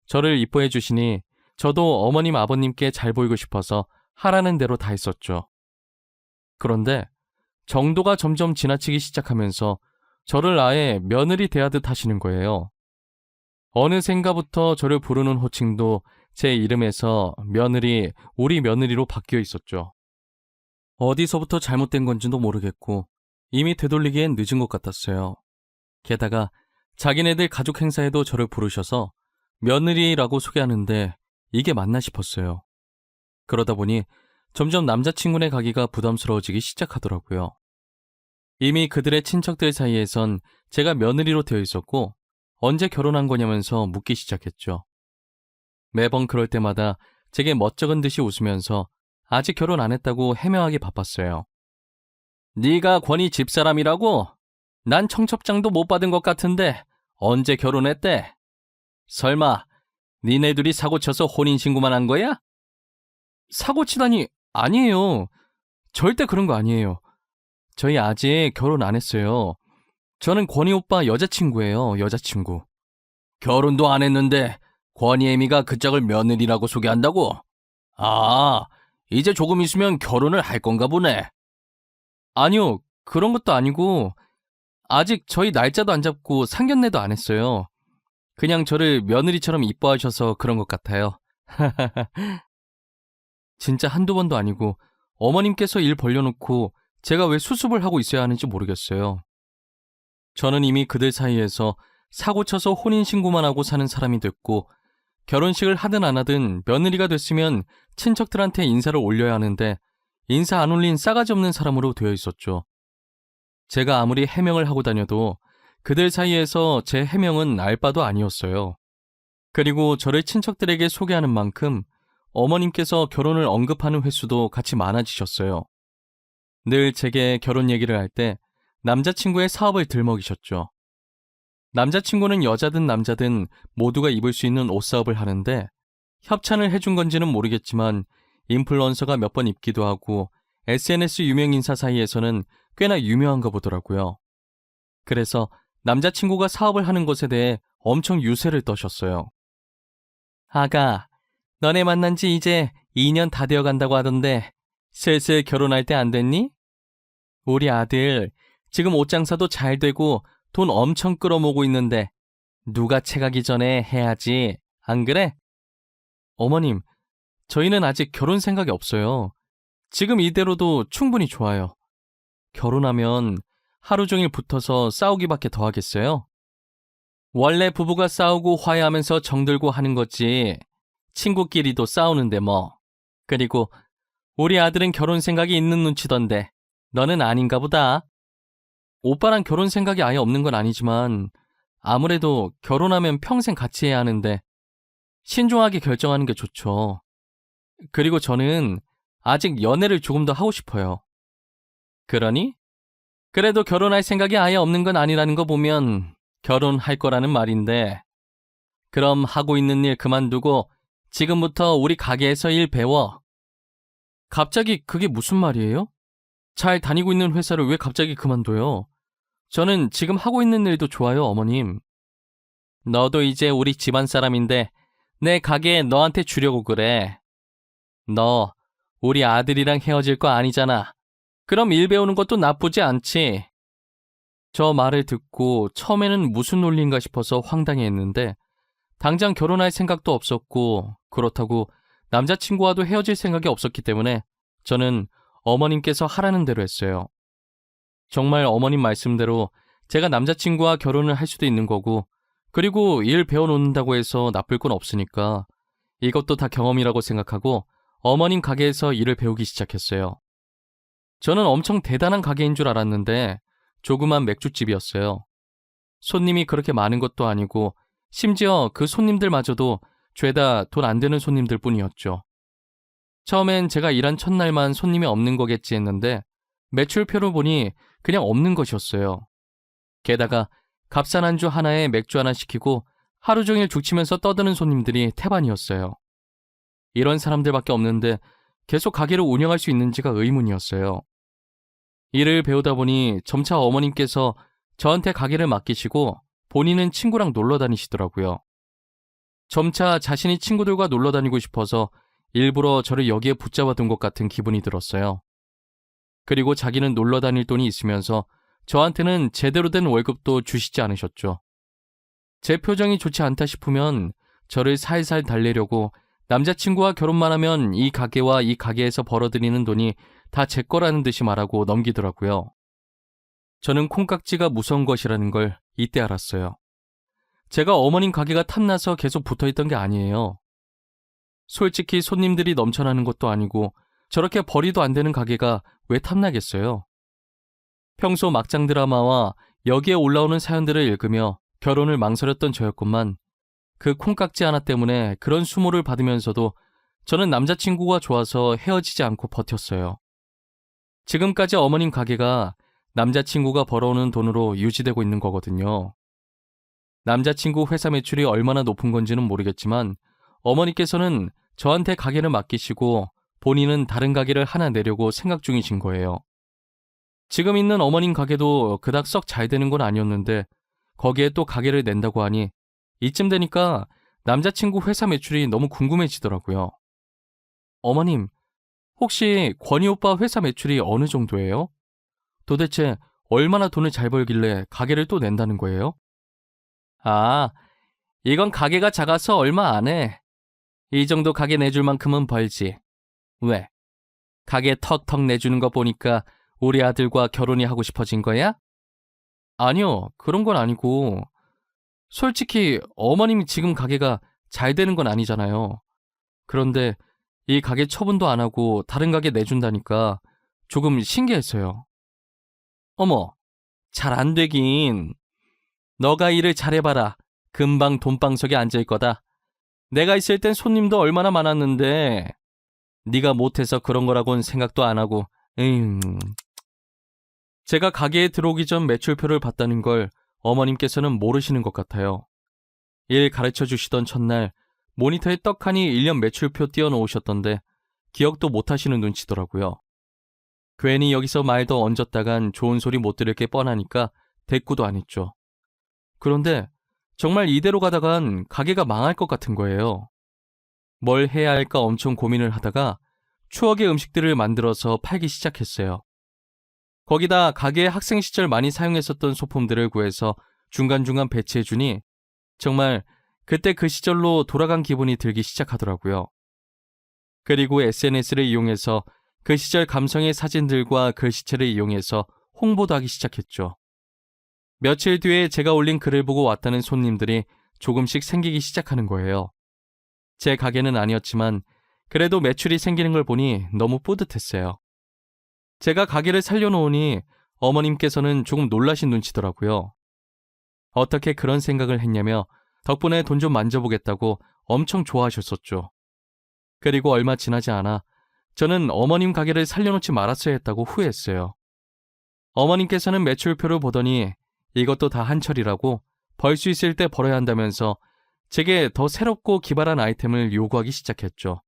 저를 이뻐해 주시니 저도 어머님, 아버님께 잘 보이고 싶어서 하라는 대로 다 했었죠. 그런데 정도가 점점 지나치기 시작하면서 저를 아예 며느리 대하듯 하시는 거예요. 어느샌가부터 저를 부르는 호칭도 제 이름에서 며느리, 우리 며느리로 바뀌어 있었죠. 어디서부터 잘못된 건지도 모르겠고 이미 되돌리기엔 늦은 것 같았어요. 게다가 자기네들 가족 행사에도 저를 부르셔서 며느리라고 소개하는데 이게 맞나 싶었어요. 그러다 보니 점점 남자친구네 가기가 부담스러워지기 시작하더라고요. 이미 그들의 친척들 사이에선 제가 며느리로 되어 있었고 언제 결혼한 거냐면서 묻기 시작했죠. 매번 그럴 때마다 제게 멋쩍은 듯이 웃으면서 아직 결혼 안 했다고 해명하기 바빴어요. 네가 권희 집사람이라고? 난 청첩장도 못 받은 것 같은데 언제 결혼했대? 설마 니네 둘이 사고쳐서 혼인신고만 한 거야? 사고치다니 아니에요. 절대 그런 거 아니에요. 저희 아직 결혼 안 했어요. 저는 권희 오빠 여자친구예요, 여자친구. 결혼도 안 했는데 권희 애미가 그 짝을 며느리라고 소개한다고? 아, 이제 조금 있으면 결혼을 할 건가 보네. 아니요, 그런 것도 아니고 아직 저희 날짜도 안 잡고 상견례도 안 했어요. 그냥 저를 며느리처럼 이뻐하셔서 그런 것 같아요. 진짜 한두 번도 아니고 어머님께서 일 벌려놓고 제가 왜 수습을 하고 있어야 하는지 모르겠어요. 저는 이미 그들 사이에서 사고쳐서 혼인신고만 하고 사는 사람이 됐고 결혼식을 하든 안 하든 며느리가 됐으면 친척들한테 인사를 올려야 하는데 인사 안 올린 싸가지 없는 사람으로 되어 있었죠. 제가 아무리 해명을 하고 다녀도 그들 사이에서 제 해명은 알 바도 아니었어요. 그리고 저를 친척들에게 소개하는 만큼 어머님께서 결혼을 언급하는 횟수도 같이 많아지셨어요. 늘 제게 결혼 얘기를 할 때 남자친구의 사업을 들먹이셨죠. 남자친구는 여자든 남자든 모두가 입을 수 있는 옷 사업을 하는데 협찬을 해준 건지는 모르겠지만 인플루언서가 몇 번 입기도 하고 SNS 유명 인사 사이에서는 꽤나 유명한가 보더라고요. 그래서 남자친구가 사업을 하는 것에 대해 엄청 유세를 떠셨어요. 아가, 너네 만난 지 이제 2년 다 되어 간다고 하던데 슬슬 결혼할 때 안 됐니? 우리 아들 지금 옷 장사도 잘 되고 돈 엄청 끌어모으고 있는데 누가 채가기 전에 해야지, 안 그래? 어머님, 저희는 아직 결혼 생각이 없어요. 지금 이대로도 충분히 좋아요. 결혼하면 하루 종일 붙어서 싸우기밖에 더 하겠어요? 원래 부부가 싸우고 화해하면서 정들고 하는 거지. 친구끼리도 싸우는데 뭐. 그리고 우리 아들은 결혼 생각이 있는 눈치던데 너는 아닌가 보다. 오빠랑 결혼 생각이 아예 없는 건 아니지만 아무래도 결혼하면 평생 같이 해야 하는데 신중하게 결정하는 게 좋죠. 그리고 저는 아직 연애를 조금 더 하고 싶어요. 그러니? 그래도 결혼할 생각이 아예 없는 건 아니라는 거 보면 결혼할 거라는 말인데, 그럼 하고 있는 일 그만두고 지금부터 우리 가게에서 일 배워. 갑자기 그게 무슨 말이에요? 잘 다니고 있는 회사를 왜 갑자기 그만둬요? 저는 지금 하고 있는 일도 좋아요, 어머님. 너도 이제 우리 집안 사람인데 내 가게에 너한테 주려고 그래. 너 우리 아들이랑 헤어질 거 아니잖아. 그럼 일 배우는 것도 나쁘지 않지. 저 말을 듣고 처음에는 무슨 논리인가 싶어서 황당해했는데 당장 결혼할 생각도 없었고 그렇다고 남자친구와도 헤어질 생각이 없었기 때문에 저는 어머님께서 하라는 대로 했어요. 정말 어머님 말씀대로 제가 남자친구와 결혼을 할 수도 있는 거고 그리고 일 배워놓는다고 해서 나쁠 건 없으니까 이것도 다 경험이라고 생각하고 어머님 가게에서 일을 배우기 시작했어요. 저는 엄청 대단한 가게인 줄 알았는데 조그만 맥주집이었어요. 손님이 그렇게 많은 것도 아니고 심지어 그 손님들마저도 죄다 돈 안 되는 손님들 뿐이었죠. 처음엔 제가 일한 첫날만 손님이 없는 거겠지 했는데 매출표를 보니 그냥 없는 것이었어요. 게다가 값싼 안주 하나에 맥주 하나 시키고 하루 종일 죽치면서 떠드는 손님들이 태반이었어요. 이런 사람들밖에 없는데 계속 가게를 운영할 수 있는지가 의문이었어요. 일을 배우다 보니 점차 어머님께서 저한테 가게를 맡기시고 본인은 친구랑 놀러 다니시더라고요. 점차 자신이 친구들과 놀러 다니고 싶어서 일부러 저를 여기에 붙잡아둔 것 같은 기분이 들었어요. 그리고 자기는 놀러 다닐 돈이 있으면서 저한테는 제대로 된 월급도 주시지 않으셨죠. 제 표정이 좋지 않다 싶으면 저를 살살 달래려고 남자친구와 결혼만 하면 이 가게와 이 가게에서 벌어들이는 돈이 다 제 거라는 듯이 말하고 넘기더라고요. 저는 콩깍지가 무서운 것이라는 걸 이때 알았어요. 제가 어머님 가게가 탐나서 계속 붙어있던 게 아니에요. 솔직히 손님들이 넘쳐나는 것도 아니고 저렇게 벌이도 안 되는 가게가 왜 탐나겠어요? 평소 막장 드라마와 여기에 올라오는 사연들을 읽으며 결혼을 망설였던 저였건만 그 콩깍지 하나 때문에 그런 수모를 받으면서도 저는 남자친구가 좋아서 헤어지지 않고 버텼어요. 지금까지 어머님 가게가 남자친구가 벌어오는 돈으로 유지되고 있는 거거든요. 남자친구 회사 매출이 얼마나 높은 건지는 모르겠지만 어머니께서는 저한테 가게를 맡기시고 본인은 다른 가게를 하나 내려고 생각 중이신 거예요. 지금 있는 어머님 가게도 그닥 썩 잘 되는 건 아니었는데 거기에 또 가게를 낸다고 하니 이쯤 되니까 남자친구 회사 매출이 너무 궁금해지더라고요. 어머님, 혹시 권희 오빠 회사 매출이 어느 정도예요? 도대체 얼마나 돈을 잘 벌길래 가게를 또 낸다는 거예요? 아, 이건 가게가 작아서 얼마 안 해. 이 정도 가게 내줄 만큼은 벌지. 왜? 가게 턱턱 내주는 거 보니까 우리 아들과 결혼이 하고 싶어진 거야? 아니요, 그런 건 아니고 솔직히 어머님이 지금 가게가 잘 되는 건 아니잖아요. 그런데 이 가게 처분도 안 하고 다른 가게 내준다니까 조금 신기했어요. 어머, 잘 안 되긴. 너가 일을 잘해봐라. 금방 돈방석에 앉을 거다. 내가 있을 땐 손님도 얼마나 많았는데 네가 못해서 그런 거라고는 생각도 안 하고. 제가 가게에 들어오기 전 매출표를 봤다는 걸 어머님께서는 모르시는 것 같아요. 일 가르쳐 주시던 첫날 모니터에 떡하니 1년 매출표 띄워놓으셨던데 기억도 못하시는 눈치더라고요. 괜히 여기서 말 더 얹었다간 좋은 소리 못 들을 게 뻔하니까 대꾸도 안 했죠. 그런데 정말 이대로 가다간 가게가 망할 것 같은 거예요. 뭘 해야 할까 엄청 고민을 하다가 추억의 음식들을 만들어서 팔기 시작했어요. 거기다 가게에 학생 시절 많이 사용했었던 소품들을 구해서 중간중간 배치해주니 정말 그때 그 시절로 돌아간 기분이 들기 시작하더라고요. 그리고 SNS를 이용해서 그 시절 감성의 사진들과 글씨체를 이용해서 홍보도 하기 시작했죠. 며칠 뒤에 제가 올린 글을 보고 왔다는 손님들이 조금씩 생기기 시작하는 거예요. 제 가게는 아니었지만 그래도 매출이 생기는 걸 보니 너무 뿌듯했어요. 제가 가게를 살려놓으니 어머님께서는 조금 놀라신 눈치더라고요. 어떻게 그런 생각을 했냐며 덕분에 돈 좀 만져보겠다고 엄청 좋아하셨었죠. 그리고 얼마 지나지 않아 저는 어머님 가게를 살려놓지 말았어야 했다고 후회했어요. 어머님께서는 매출표를 보더니 이것도 다 한철이라고 벌 수 있을 때 벌어야 한다면서 제게 더 새롭고 기발한 아이템을 요구하기 시작했죠.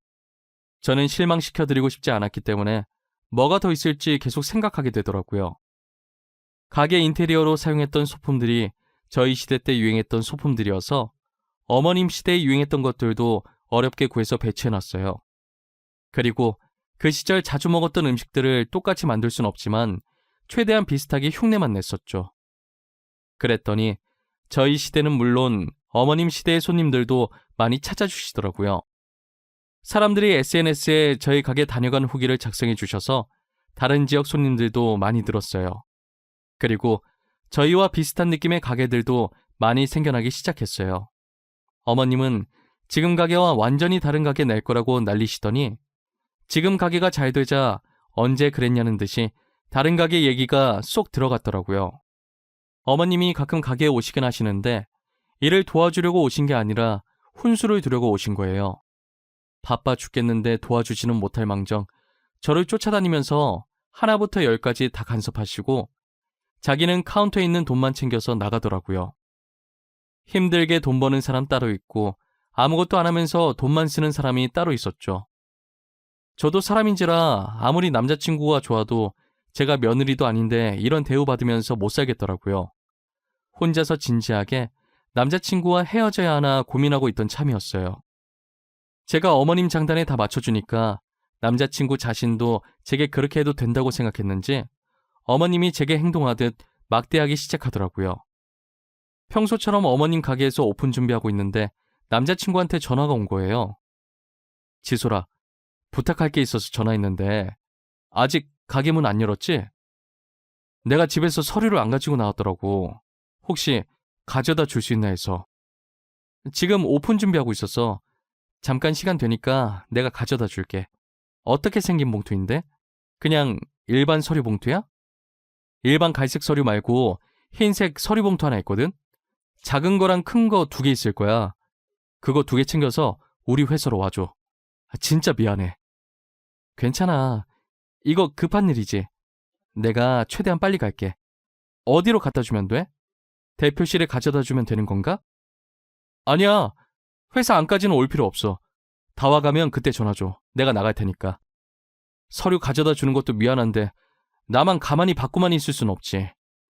저는 실망시켜드리고 싶지 않았기 때문에 뭐가 더 있을지 계속 생각하게 되더라고요. 가게 인테리어로 사용했던 소품들이 저희 시대 때 유행했던 소품들이어서 어머님 시대에 유행했던 것들도 어렵게 구해서 배치해놨어요. 그리고 그 시절 자주 먹었던 음식들을 똑같이 만들 순 없지만 최대한 비슷하게 흉내만 냈었죠. 그랬더니 저희 시대는 물론 어머님 시대의 손님들도 많이 찾아주시더라고요. 사람들이 SNS에 저희 가게 다녀간 후기를 작성해 주셔서 다른 지역 손님들도 많이 늘었어요. 그리고 저희와 비슷한 느낌의 가게들도 많이 생겨나기 시작했어요. 어머님은 지금 가게와 완전히 다른 가게 낼 거라고 난리시더니 지금 가게가 잘 되자 언제 그랬냐는 듯이 다른 가게 얘기가 쏙 들어갔더라고요. 어머님이 가끔 가게에 오시긴 하시는데 일을 도와주려고 오신 게 아니라 훈수를 두려고 오신 거예요. 바빠 죽겠는데 도와주지는 못할 망정 저를 쫓아다니면서 하나부터 열까지 다 간섭하시고 자기는 카운터에 있는 돈만 챙겨서 나가더라고요. 힘들게 돈 버는 사람 따로 있고 아무것도 안 하면서 돈만 쓰는 사람이 따로 있었죠. 저도 사람인지라 아무리 남자친구가 좋아도 제가 며느리도 아닌데 이런 대우받으면서 못 살겠더라고요. 혼자서 진지하게 남자친구와 헤어져야 하나 고민하고 있던 참이었어요. 제가 어머님 장단에 다 맞춰주니까 남자친구 자신도 제게 그렇게 해도 된다고 생각했는지 어머님이 제게 행동하듯 막대하기 시작하더라고요. 평소처럼 어머님 가게에서 오픈 준비하고 있는데 남자친구한테 전화가 온 거예요. 지소라, 부탁할 게 있어서 전화했는데 아직 가게 문 안 열었지? 내가 집에서 서류를 안 가지고 나왔더라고. 혹시 가져다 줄 수 있나 해서. 지금 오픈 준비하고 있어서 잠깐 시간 되니까 내가 가져다 줄게. 어떻게 생긴 봉투인데? 그냥 일반 서류 봉투야? 일반 갈색 서류 말고 흰색 서류 봉투 하나 있거든? 작은 거랑 큰 거 2개 있을 거야. 그거 2개 챙겨서 우리 회사로 와줘. 진짜 미안해. 괜찮아. 이거 급한 일이지. 내가 최대한 빨리 갈게. 어디로 갖다 주면 돼? 대표실에 가져다 주면 되는 건가? 아니야. 회사 안까지는 올 필요 없어. 다 와가면 그때 전화 줘. 내가 나갈 테니까. 서류 가져다 주는 것도 미안한데 나만 가만히 받고만 있을 순 없지.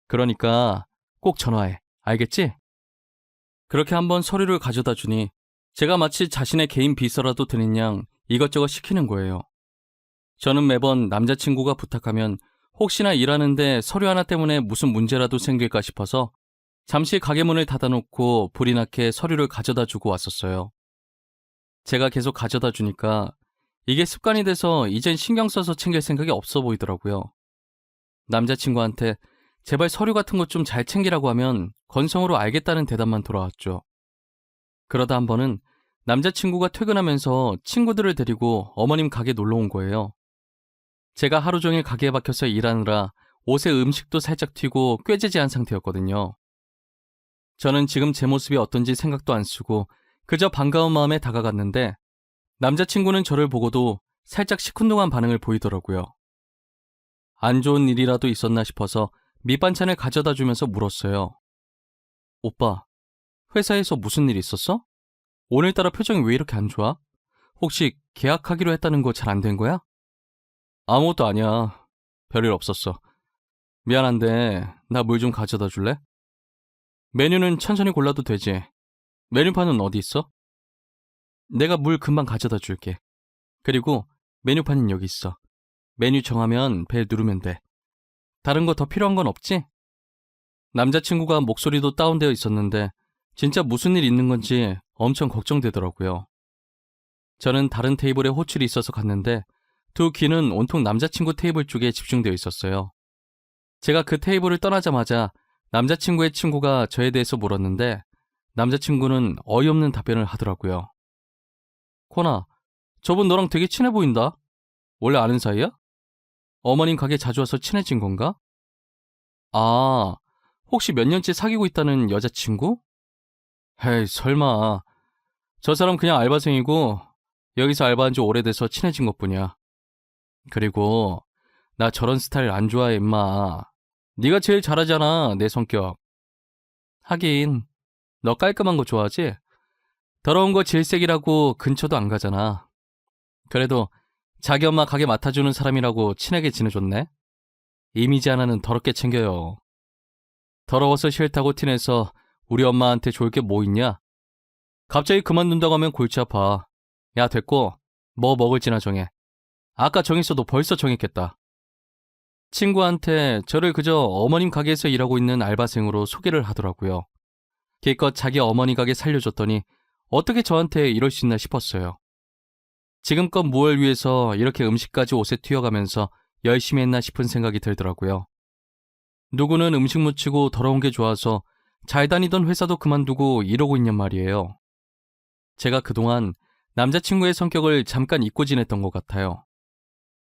그러니까 꼭 전화해. 알겠지? 그렇게 한번 서류를 가져다 주니 제가 마치 자신의 개인 비서라도 되는 양 이것저것 시키는 거예요. 저는 매번 남자친구가 부탁하면 혹시나 일하는데 서류 하나 때문에 무슨 문제라도 생길까 싶어서 잠시 가게 문을 닫아놓고 불이 나게 서류를 가져다 주고 왔었어요. 제가 계속 가져다 주니까 이게 습관이 돼서 이젠 신경 써서 챙길 생각이 없어 보이더라고요. 남자친구한테 제발 서류 같은 것 좀 잘 챙기라고 하면 건성으로 알겠다는 대답만 돌아왔죠. 그러다 한 번은 남자친구가 퇴근하면서 친구들을 데리고 어머님 가게 놀러 온 거예요. 제가 하루 종일 가게에 박혀서 일하느라 옷에 음식도 살짝 튀고 꾀지지한 상태였거든요. 저는 지금 제 모습이 어떤지 생각도 안 쓰고 그저 반가운 마음에 다가갔는데 남자친구는 저를 보고도 살짝 시큰둥한 반응을 보이더라고요. 안 좋은 일이라도 있었나 싶어서 밑반찬을 가져다 주면서 물었어요. 오빠, 회사에서 무슨 일 있었어? 오늘따라 표정이 왜 이렇게 안 좋아? 혹시 계약하기로 했다는 거 잘 안 된 거야? 아무것도 아니야. 별일 없었어. 미안한데 나 물 좀 가져다 줄래? 메뉴는 천천히 골라도 되지. 메뉴판은 어디 있어? 내가 물 금방 가져다 줄게. 그리고 메뉴판은 여기 있어. 메뉴 정하면 벨 누르면 돼. 다른 거 더 필요한 건 없지? 남자친구가 목소리도 다운되어 있었는데 진짜 무슨 일 있는 건지 엄청 걱정되더라고요. 저는 다른 테이블에 호출이 있어서 갔는데 두 귀는 온통 남자친구 테이블 쪽에 집중되어 있었어요. 제가 그 테이블을 떠나자마자 남자친구의 친구가 저에 대해서 물었는데 남자친구는 어이없는 답변을 하더라고요. 코나, 저분 너랑 되게 친해 보인다. 원래 아는 사이야? 어머님 가게 자주 와서 친해진 건가? 아, 혹시 몇 년째 사귀고 있다는 여자친구? 에이, 설마. 저 사람 그냥 알바생이고 여기서 알바한 지 오래돼서 친해진 것뿐이야. 그리고 나 저런 스타일 안 좋아해, 임마. 네가 제일 잘하잖아, 내 성격. 하긴 너 깔끔한 거 좋아하지? 더러운 거 질색이라고 근처도 안 가잖아. 그래도 자기 엄마 가게 맡아주는 사람이라고 친하게 지내줬네. 이미지 하나는 더럽게 챙겨요. 더러워서 싫다고 티내서 우리 엄마한테 좋을 게 뭐 있냐? 갑자기 그만둔다고 하면 골치 아파. 야, 됐고 뭐 먹을지나 정해. 아까 정했어도 벌써 정했겠다. 친구한테 저를 그저 어머님 가게에서 일하고 있는 알바생으로 소개를 하더라고요. 기껏 자기 어머니 가게 살려줬더니 어떻게 저한테 이럴 수 있나 싶었어요. 지금껏 무얼 위해서 이렇게 음식까지 옷에 튀어가면서 열심히 했나 싶은 생각이 들더라고요. 누구는 음식 묻히고 더러운 게 좋아서 잘 다니던 회사도 그만두고 이러고 있냔 말이에요. 제가 그동안 남자친구의 성격을 잠깐 잊고 지냈던 것 같아요.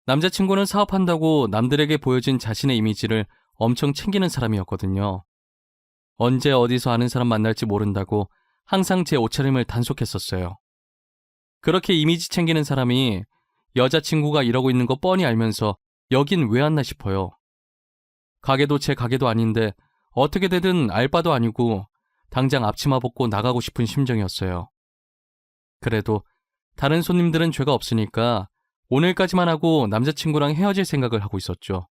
남자친구는 사업한다고 남들에게 보여진 자신의 이미지를 엄청 챙기는 사람이었거든요. 언제 어디서 아는 사람 만날지 모른다고 항상 제 옷차림을 단속했었어요. 그렇게 이미지 챙기는 사람이 여자친구가 이러고 있는 거 뻔히 알면서 여긴 왜 왔나 싶어요. 가게도 제 가게도 아닌데 어떻게 되든 알바도 아니고 당장 앞치마 벗고 나가고 싶은 심정이었어요. 그래도 다른 손님들은 죄가 없으니까 오늘까지만 하고 남자친구랑 헤어질 생각을 하고 있었죠.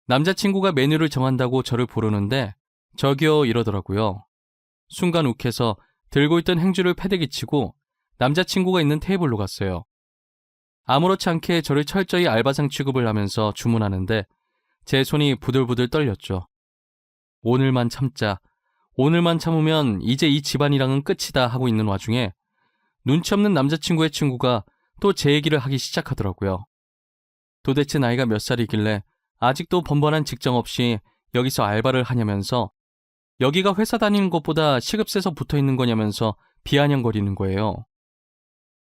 남자친구가 메뉴를 정한다고 저를 부르는데 저기요 이러더라고요. 순간 욱해서 들고 있던 행주를 패대기 치고 남자친구가 있는 테이블로 갔어요. 아무렇지 않게 저를 철저히 알바상 취급을 하면서 주문하는데 제 손이 부들부들 떨렸죠. 오늘만 참자. 오늘만 참으면 이제 이 집안이랑은 끝이다 하고 있는 와중에 눈치 없는 남자친구의 친구가 또 제 얘기를 하기 시작하더라고요. 도대체 나이가 몇 살이길래 아직도 번번한 직장 없이 여기서 알바를 하냐면서 여기가 회사 다니는 것보다 시급 세서 붙어있는 거냐면서 비아냥거리는 거예요.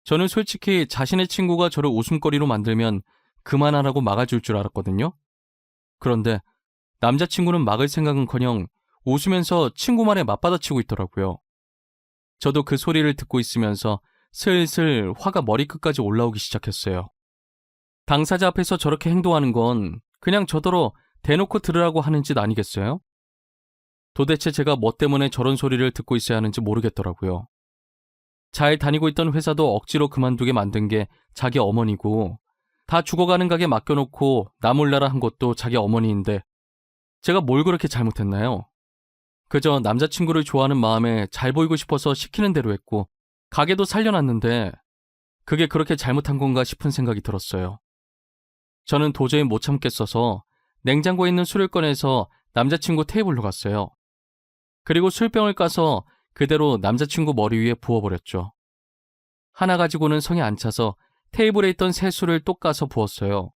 저는 솔직히 자신의 친구가 저를 웃음거리로 만들면 그만하라고 막아줄 줄 알았거든요. 그런데 남자친구는 막을 생각은커녕 웃으면서 친구 말에 맞받아치고 있더라고요. 저도 그 소리를 듣고 있으면서 슬슬 화가 머리끝까지 올라오기 시작했어요. 당사자 앞에서 저렇게 행동하는 건 그냥 저더러 대놓고 들으라고 하는 짓 아니겠어요? 도대체 제가 뭐 때문에 저런 소리를 듣고 있어야 하는지 모르겠더라고요. 잘 다니고 있던 회사도 억지로 그만두게 만든 게 자기 어머니고 다 죽어가는 가게 맡겨놓고 나 몰라라 한 것도 자기 어머니인데 제가 뭘 그렇게 잘못했나요? 그저 남자친구를 좋아하는 마음에 잘 보이고 싶어서 시키는 대로 했고 가게도 살려놨는데 그게 그렇게 잘못한 건가 싶은 생각이 들었어요. 저는 도저히 못 참겠어서 냉장고에 있는 술을 꺼내서 남자친구 테이블로 갔어요. 그리고 술병을 까서 그대로 남자친구 머리 위에 부어버렸죠. 하나 가지고는 성이 안 차서 테이블에 있던 새 술을 또 까서 부었어요.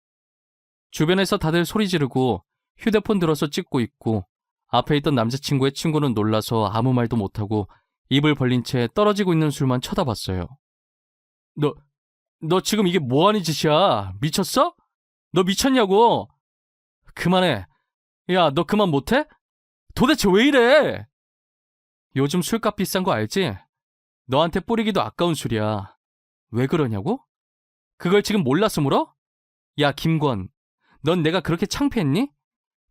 주변에서 다들 소리 지르고 휴대폰 들어서 찍고 있고 앞에 있던 남자친구의 친구는 놀라서 아무 말도 못하고 입을 벌린 채 떨어지고 있는 술만 쳐다봤어요. 너 지금 이게 뭐하는 짓이야? 미쳤어? 너 미쳤냐고? 그만해. 야, 너 그만 못해? 도대체 왜 이래? 요즘 술값 비싼 거 알지? 너한테 뿌리기도 아까운 술이야. 왜 그러냐고? 그걸 지금 몰라서 물어? 야, 김권. 넌 내가 그렇게 창피했니?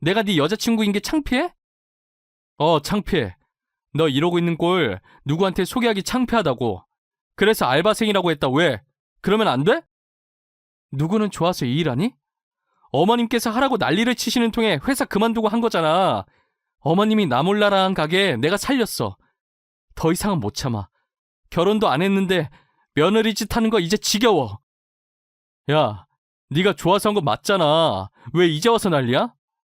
내가 네 여자친구인 게 창피해? 창피해. 너 이러고 있는 꼴 누구한테 소개하기 창피하다고. 그래서 알바생이라고 했다. 왜? 그러면 안 돼? 누구는 좋아서 이 일하니? 어머님께서 하라고 난리를 치시는 통에 회사 그만두고 한 거잖아. 어머님이 나 몰라라 한 가게 내가 살렸어. 더 이상은 못 참아. 결혼도 안 했는데 며느리 짓 하는 거 이제 지겨워. 야, 네가 좋아서 한 거 맞잖아. 왜 이제 와서 난리야?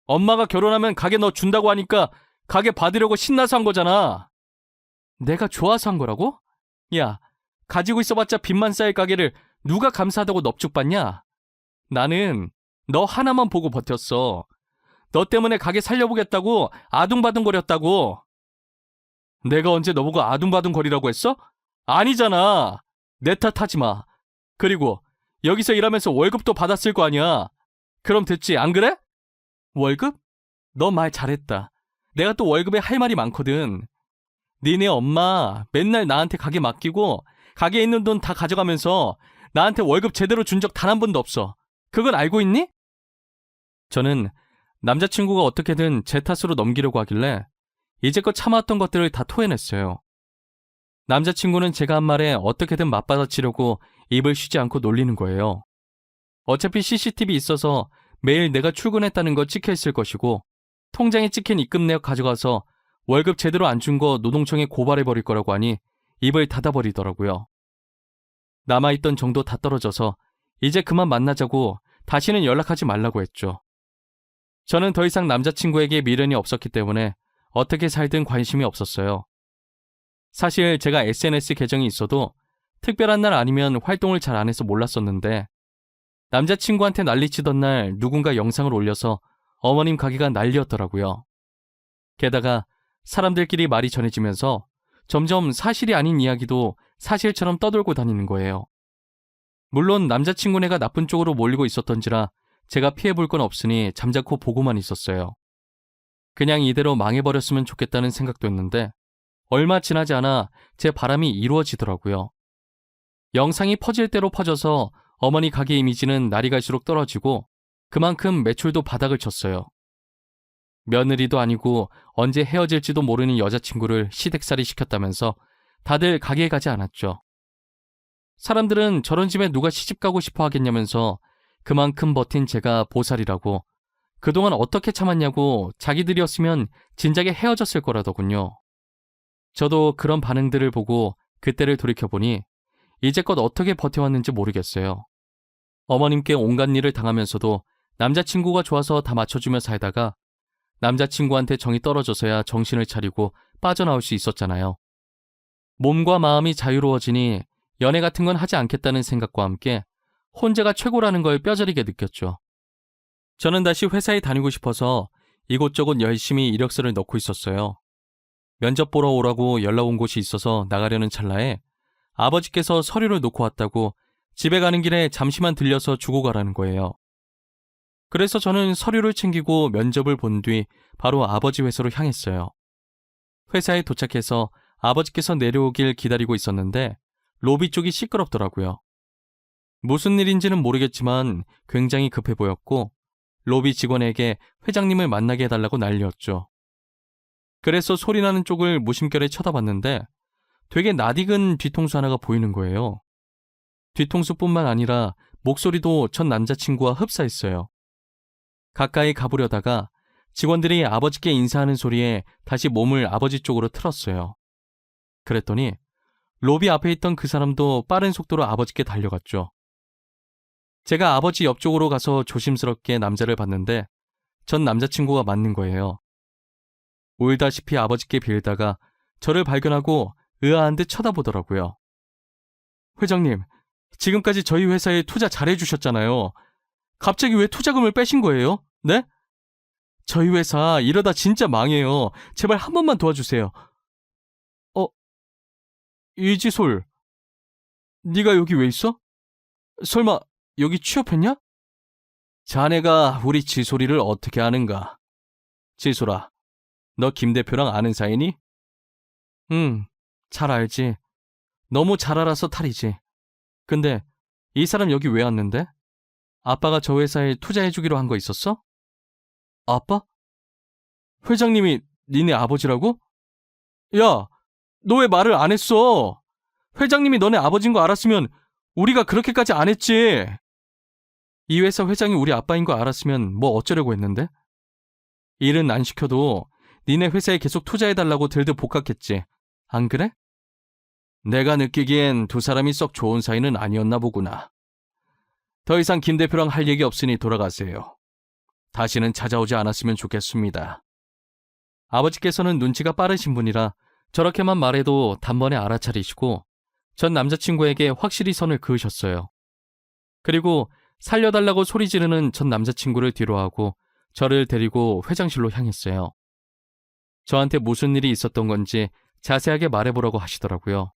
엄마가 결혼하면 가게 너 준다고 하니까 가게 받으려고 신나서 한 거잖아. 내가 좋아서 한 거라고? 야, 가지고 있어봤자 빚만 쌓일 가게를 누가 감사하다고 넙죽받냐? 나는 너 하나만 보고 버텼어. 너 때문에 가게 살려보겠다고 아둥바둥거렸다고. 내가 언제 너보고 아둥바둥거리라고 했어? 아니잖아. 내 탓하지 마. 그리고 여기서 일하면서 월급도 받았을 거 아니야. 그럼 됐지, 안 그래? 월급? 너 말 잘했다. 내가 또 월급에 할 말이 많거든. 니네 엄마 맨날 나한테 가게 맡기고 가게에 있는 돈 다 가져가면서 나한테 월급 제대로 준 적 단 한 번도 없어. 그건 알고 있니? 저는 남자친구가 어떻게든 제 탓으로 넘기려고 하길래 이제껏 참아왔던 것들을 다 토해냈어요. 남자친구는 제가 한 말에 어떻게든 맞받아치려고 입을 쉬지 않고 놀리는 거예요. 어차피 CCTV 있어서 매일 내가 출근했다는 거 찍혀있을 것이고 통장에 찍힌 입금 내역 가져가서 월급 제대로 안 준 거 노동청에 고발해버릴 거라고 하니 입을 닫아버리더라고요. 남아있던 정도 다 떨어져서 이제 그만 만나자고 다시는 연락하지 말라고 했죠. 저는 더 이상 남자친구에게 미련이 없었기 때문에 어떻게 살든 관심이 없었어요. 사실 제가 SNS 계정이 있어도 특별한 날 아니면 활동을 잘 안 해서 몰랐었는데 남자친구한테 난리치던 날 누군가 영상을 올려서 어머님 가게가 난리였더라고요. 게다가 사람들끼리 말이 전해지면서 점점 사실이 아닌 이야기도 사실처럼 떠돌고 다니는 거예요. 물론 남자친구네가 나쁜 쪽으로 몰리고 있었던지라 제가 피해볼 건 없으니 잠자코 보고만 있었어요. 그냥 이대로 망해버렸으면 좋겠다는 생각도 했는데 얼마 지나지 않아 제 바람이 이루어지더라고요. 영상이 퍼질 대로 퍼져서 어머니 가게 이미지는 날이 갈수록 떨어지고 그만큼 매출도 바닥을 쳤어요. 며느리도 아니고 언제 헤어질지도 모르는 여자친구를 시댁살이 시켰다면서 다들 가게에 가지 않았죠. 사람들은 저런 집에 누가 시집가고 싶어 하겠냐면서 그만큼 버틴 제가 보살이라고 그동안 어떻게 참았냐고 자기들이었으면 진작에 헤어졌을 거라더군요. 저도 그런 반응들을 보고 그때를 돌이켜보니 이제껏 어떻게 버텨왔는지 모르겠어요. 어머님께 온갖 일을 당하면서도 남자친구가 좋아서 다 맞춰주며 살다가 남자친구한테 정이 떨어져서야 정신을 차리고 빠져나올 수 있었잖아요. 몸과 마음이 자유로워지니 연애 같은 건 하지 않겠다는 생각과 함께 혼자가 최고라는 걸 뼈저리게 느꼈죠. 저는 다시 회사에 다니고 싶어서 이곳저곳 열심히 이력서를 넣고 있었어요. 면접 보러 오라고 연락 온 곳이 있어서 나가려는 찰나에 아버지께서 서류를 놓고 왔다고 집에 가는 길에 잠시만 들려서 주고 가라는 거예요. 그래서 저는 서류를 챙기고 면접을 본 뒤 바로 아버지 회사로 향했어요. 회사에 도착해서 아버지께서 내려오길 기다리고 있었는데 로비 쪽이 시끄럽더라고요. 무슨 일인지는 모르겠지만 굉장히 급해 보였고 로비 직원에게 회장님을 만나게 해달라고 난리였죠. 그래서 소리나는 쪽을 무심결에 쳐다봤는데 되게 낯익은 뒤통수 하나가 보이는 거예요. 뒤통수뿐만 아니라 목소리도 전 남자친구와 흡사했어요. 가까이 가보려다가 직원들이 아버지께 인사하는 소리에 다시 몸을 아버지 쪽으로 틀었어요. 그랬더니 로비 앞에 있던 그 사람도 빠른 속도로 아버지께 달려갔죠. 제가 아버지 옆쪽으로 가서 조심스럽게 남자를 봤는데 전 남자친구가 맞는 거예요. 울다시피 아버지께 빌다가 저를 발견하고 의아한 듯 쳐다보더라고요. 회장님, 지금까지 저희 회사에 투자 잘해주셨잖아요. 갑자기 왜 투자금을 빼신 거예요? 네? 저희 회사 이러다 진짜 망해요. 제발 한 번만 도와주세요. 이지솔, 네가 여기 왜 있어? 설마 여기 취업했냐? 자네가 우리 지솔이를 어떻게 아는가? 지솔아, 너 김 대표랑 아는 사이니? 응, 잘 알지. 너무 잘 알아서 탈이지. 근데 이 사람 여기 왜 왔는데? 아빠가 저 회사에 투자해주기로 한 거 있었어? 아빠? 회장님이 니네 아버지라고? 야, 너 왜 말을 안 했어? 회장님이 너네 아버지인 거 알았으면 우리가 그렇게까지 안 했지. 이 회사 회장이 우리 아빠인 거 알았으면 뭐 어쩌려고 했는데? 일은 안 시켜도 니네 회사에 계속 투자해달라고 들들 복학했지. 안 그래? 내가 느끼기엔 두 사람이 썩 좋은 사이는 아니었나 보구나. 더 이상 김 대표랑 할 얘기 없으니 돌아가세요. 다시는 찾아오지 않았으면 좋겠습니다. 아버지께서는 눈치가 빠르신 분이라 저렇게만 말해도 단번에 알아차리시고 전 남자친구에게 확실히 선을 그으셨어요. 그리고 살려달라고 소리 지르는 전 남자친구를 뒤로하고 저를 데리고 회장실로 향했어요. 저한테 무슨 일이 있었던 건지 자세하게 말해보라고 하시더라고요.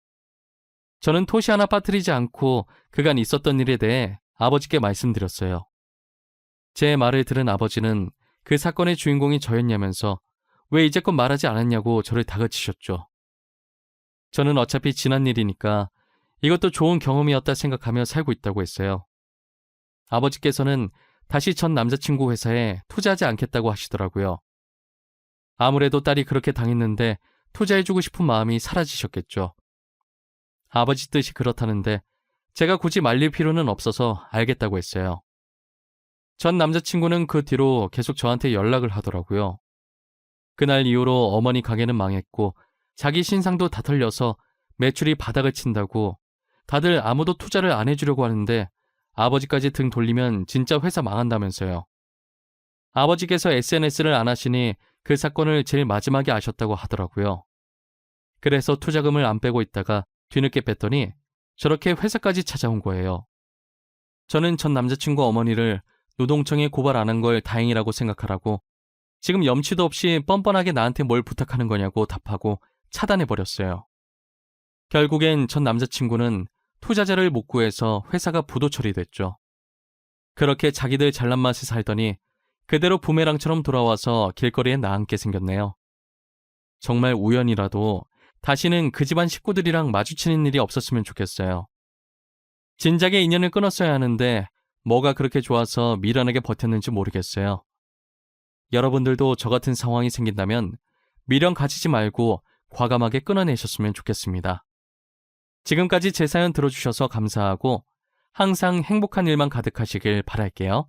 저는 토시 하나 빠뜨리지 않고 그간 있었던 일에 대해 아버지께 말씀드렸어요. 제 말을 들은 아버지는 그 사건의 주인공이 저였냐면서 왜 이제껏 말하지 않았냐고 저를 다그치셨죠. 저는 어차피 지난 일이니까 이것도 좋은 경험이었다 생각하며 살고 있다고 했어요. 아버지께서는 다시 전 남자친구 회사에 투자하지 않겠다고 하시더라고요. 아무래도 딸이 그렇게 당했는데 투자해주고 싶은 마음이 사라지셨겠죠. 아버지 뜻이 그렇다는데 제가 굳이 말릴 필요는 없어서 알겠다고 했어요. 전 남자친구는 그 뒤로 계속 저한테 연락을 하더라고요. 그날 이후로 어머니 가게는 망했고 자기 신상도 다 털려서 매출이 바닥을 친다고 다들 아무도 투자를 안 해주려고 하는데 아버지까지 등 돌리면 진짜 회사 망한다면서요. 아버지께서 SNS를 안 하시니 그 사건을 제일 마지막에 아셨다고 하더라고요. 그래서 투자금을 안 빼고 있다가 뒤늦게 뺐더니 저렇게 회사까지 찾아온 거예요. 저는 전 남자친구 어머니를 노동청에 고발 안 한 걸 다행이라고 생각하라고 지금 염치도 없이 뻔뻔하게 나한테 뭘 부탁하는 거냐고 답하고 차단해버렸어요. 결국엔 전 남자친구는 투자자를 못 구해서 회사가 부도 처리됐죠. 그렇게 자기들 잘난 맛에 살더니 그대로 부메랑처럼 돌아와서 길거리에 나앉게 생겼네요. 정말 우연이라도 다시는 그 집안 식구들이랑 마주치는 일이 없었으면 좋겠어요. 진작에 인연을 끊었어야 하는데 뭐가 그렇게 좋아서 미련하게 버텼는지 모르겠어요. 여러분들도 저 같은 상황이 생긴다면 미련 가지지 말고 과감하게 끊어내셨으면 좋겠습니다. 지금까지 제 사연 들어주셔서 감사하고 항상 행복한 일만 가득하시길 바랄게요.